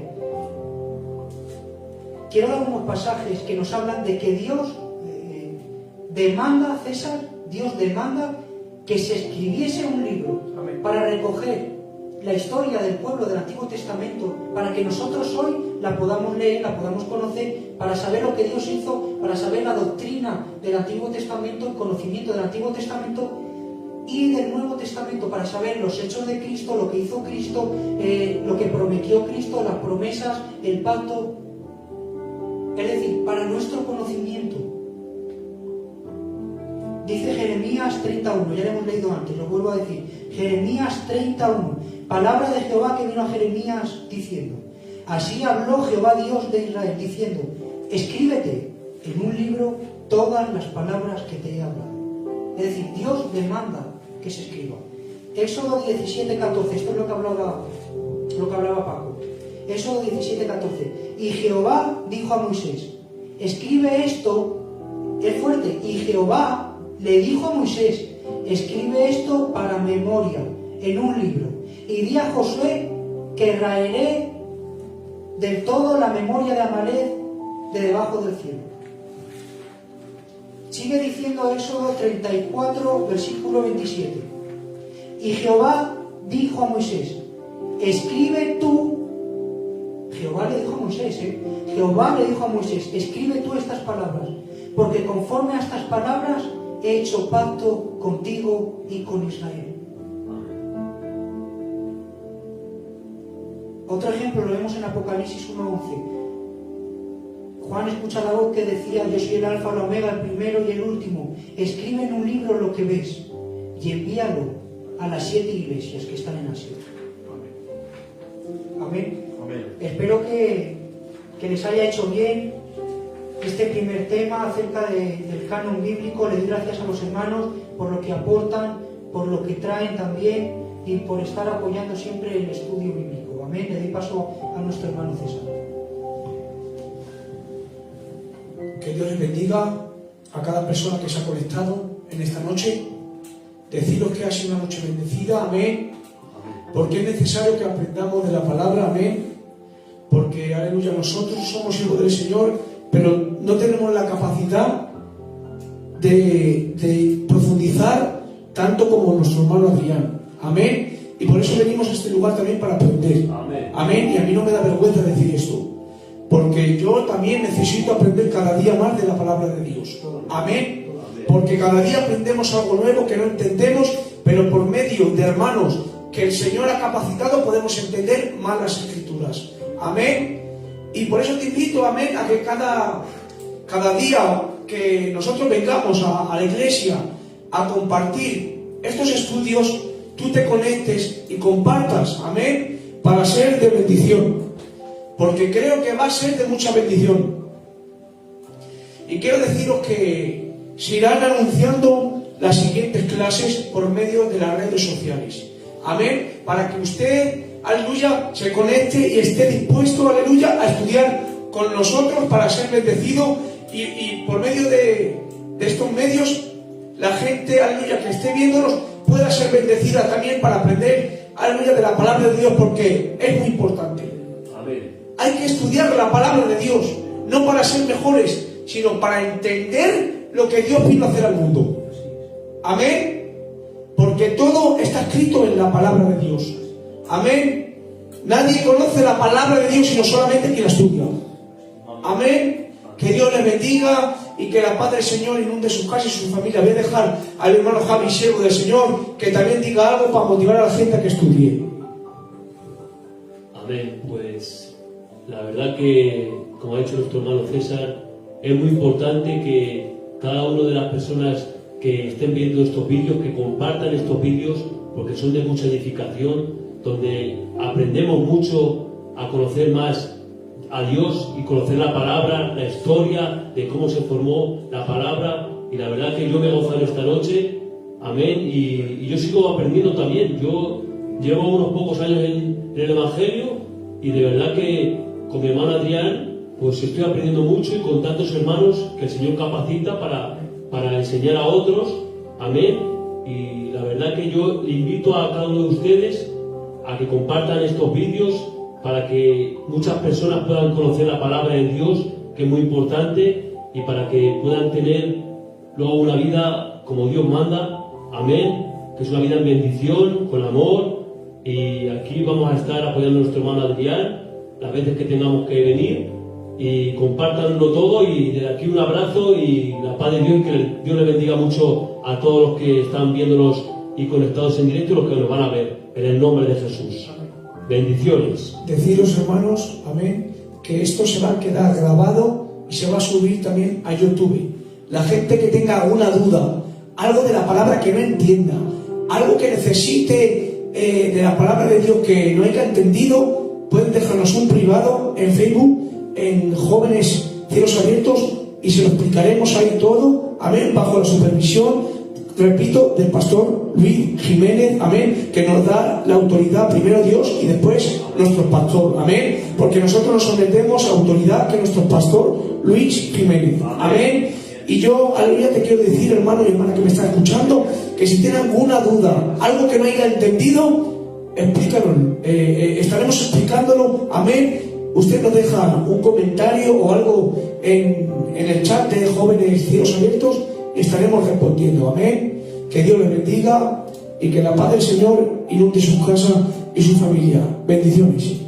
Quiero dar unos pasajes que nos hablan de que Dios demanda, César, Dios demanda que se escribiese un libro para recoger la historia del pueblo del Antiguo Testamento, para que nosotros hoy la podamos leer, la podamos conocer, para saber lo que Dios hizo, para saber la doctrina del Antiguo Testamento, el conocimiento del Antiguo Testamento y del Nuevo Testamento, para saber los hechos de Cristo, lo que hizo Cristo, lo que prometió Cristo, las promesas, el pacto. Es decir, para nuestro conocimiento. Dice Jeremías 31, ya lo hemos leído antes, lo vuelvo a decir. Jeremías 31, palabra de Jehová que vino a Jeremías diciendo: así habló Jehová Dios de Israel, diciendo: escríbete en un libro todas las palabras que te he hablado. Es decir, Dios demanda que se escriba. Éxodo 17, 14, esto es lo que hablaba Paco. Éxodo 17, 14. Y Jehová dijo a Moisés: escribe esto, es fuerte, y Jehová le dijo a Moisés: escribe esto para memoria en un libro, y di a Josué que raeré del todo la memoria de Amalek de debajo del cielo. Sigue diciendo Éxodo 34, versículo 27. Y Jehová dijo a Moisés: escribe tú. Jehová le dijo a Moisés, Jehová le dijo a Moisés: escribe tú estas palabras, porque conforme a estas palabras he hecho pacto contigo y con Israel. Otro ejemplo lo vemos en Apocalipsis 1:11. Juan escucha la voz que decía: yo soy el alfa, el omega, el primero y el último. Escribe en un libro lo que ves y envíalo a las 7 iglesias que están en Asia. Amén. Amén. Espero que les haya hecho bien este primer tema acerca del canon bíblico. Le doy gracias a los hermanos por lo que aportan, por lo que traen también y por estar apoyando siempre el estudio bíblico. Amén. Le doy paso a nuestro hermano César. Que Dios les bendiga a cada persona que se ha conectado en esta noche. Deciros que ha sido una noche bendecida. Amén. Porque es necesario que aprendamos de la palabra. Amén. Porque, aleluya, nosotros somos hijos del Señor, pero no tenemos la capacidad de profundizar tanto como nuestro hermano Adrián. Amén. Y por eso venimos a este lugar también para aprender. Amén. Amén. Y a mí no me da vergüenza decir esto, porque yo también necesito aprender cada día más de la palabra de Dios. Amén. Porque cada día aprendemos algo nuevo que no entendemos, pero por medio de hermanos que el Señor ha capacitado podemos entender más las Escrituras. Amén. Y por eso te invito, amén, a que cada día que nosotros vengamos a la iglesia a compartir estos estudios, tú te conectes y compartas, amén, para ser de bendición. Porque creo que va a ser de mucha bendición. Y quiero deciros que se irán anunciando las siguientes clases por medio de las redes sociales. Amén. Para que usted, aleluya, se conecte y esté dispuesto, aleluya, a estudiar con nosotros para ser bendecido. Y por medio de estos medios, la gente, aleluya, que esté viéndonos pueda ser bendecida también para aprender aleluya, de la palabra de Dios, porque es muy importante. Amén. Hay que estudiar la palabra de Dios, no para ser mejores, sino para entender lo que Dios vino a hacer al mundo. Amén. Porque todo está escrito en la palabra de Dios. Amén. Nadie conoce la palabra de Dios sino solamente quien la estudia. Amén. Que Dios les bendiga y que la paz del Señor inunde sus casas y su familia. Voy a dejar al hermano Javi, siervo del Señor, que también diga algo para motivar a la gente a que estudie. Amén. Pues la verdad que, como ha dicho nuestro hermano César, es muy importante que cada una de las personas que estén viendo estos vídeos, que compartan estos vídeos, porque son de mucha edificación, donde aprendemos mucho a conocer más a Dios y conocer la palabra, la historia de cómo se formó la palabra. Y la verdad que yo me he gozado esta noche, amén, y yo sigo aprendiendo también. Yo llevo unos pocos años en el Evangelio y de verdad que con mi hermano Adrián pues estoy aprendiendo mucho, y con tantos hermanos que el Señor capacita para enseñar a otros, amén. Y la verdad que yo le invito a cada uno de ustedes a que compartan estos vídeos para que muchas personas puedan conocer la palabra de Dios, que es muy importante, y para que puedan tener luego una vida como Dios manda, amén, que es una vida en bendición, con amor. Y aquí vamos a estar apoyando a nuestro hermano Adrián las veces que tengamos que venir, y compártanlo todo. Y desde aquí un abrazo y la paz de Dios, y que Dios le bendiga mucho a todos los que están viéndonos y conectados en directo y los que nos van a ver, en el nombre de Jesús. Bendiciones. Deciros, hermanos, amén, que esto se va a quedar grabado y se va a subir también a YouTube. La gente que tenga alguna duda, algo de la palabra que no entienda, algo que necesite de la palabra de Dios que no haya entendido, pueden dejarnos un privado en Facebook, en Jóvenes Cielos Abiertos, y se lo explicaremos ahí todo, amén, bajo la supervisión, repito, del pastor Luis Jiménez, amén, que nos da la autoridad, primero Dios y después nuestro pastor, amén, porque nosotros nos sometemos a autoridad que nuestro pastor Luis Jiménez, amén. Y yo, aleluya, te quiero decir, hermano y hermana que me está escuchando, que si tiene alguna duda, algo que no haya entendido, explícalo, estaremos explicándolo, amén. Usted nos deja un comentario o algo en el chat de Jóvenes Cielos Abiertos y estaremos respondiendo, amén. Que Dios le bendiga y que la paz del Señor inunde su casa y su familia. Bendiciones.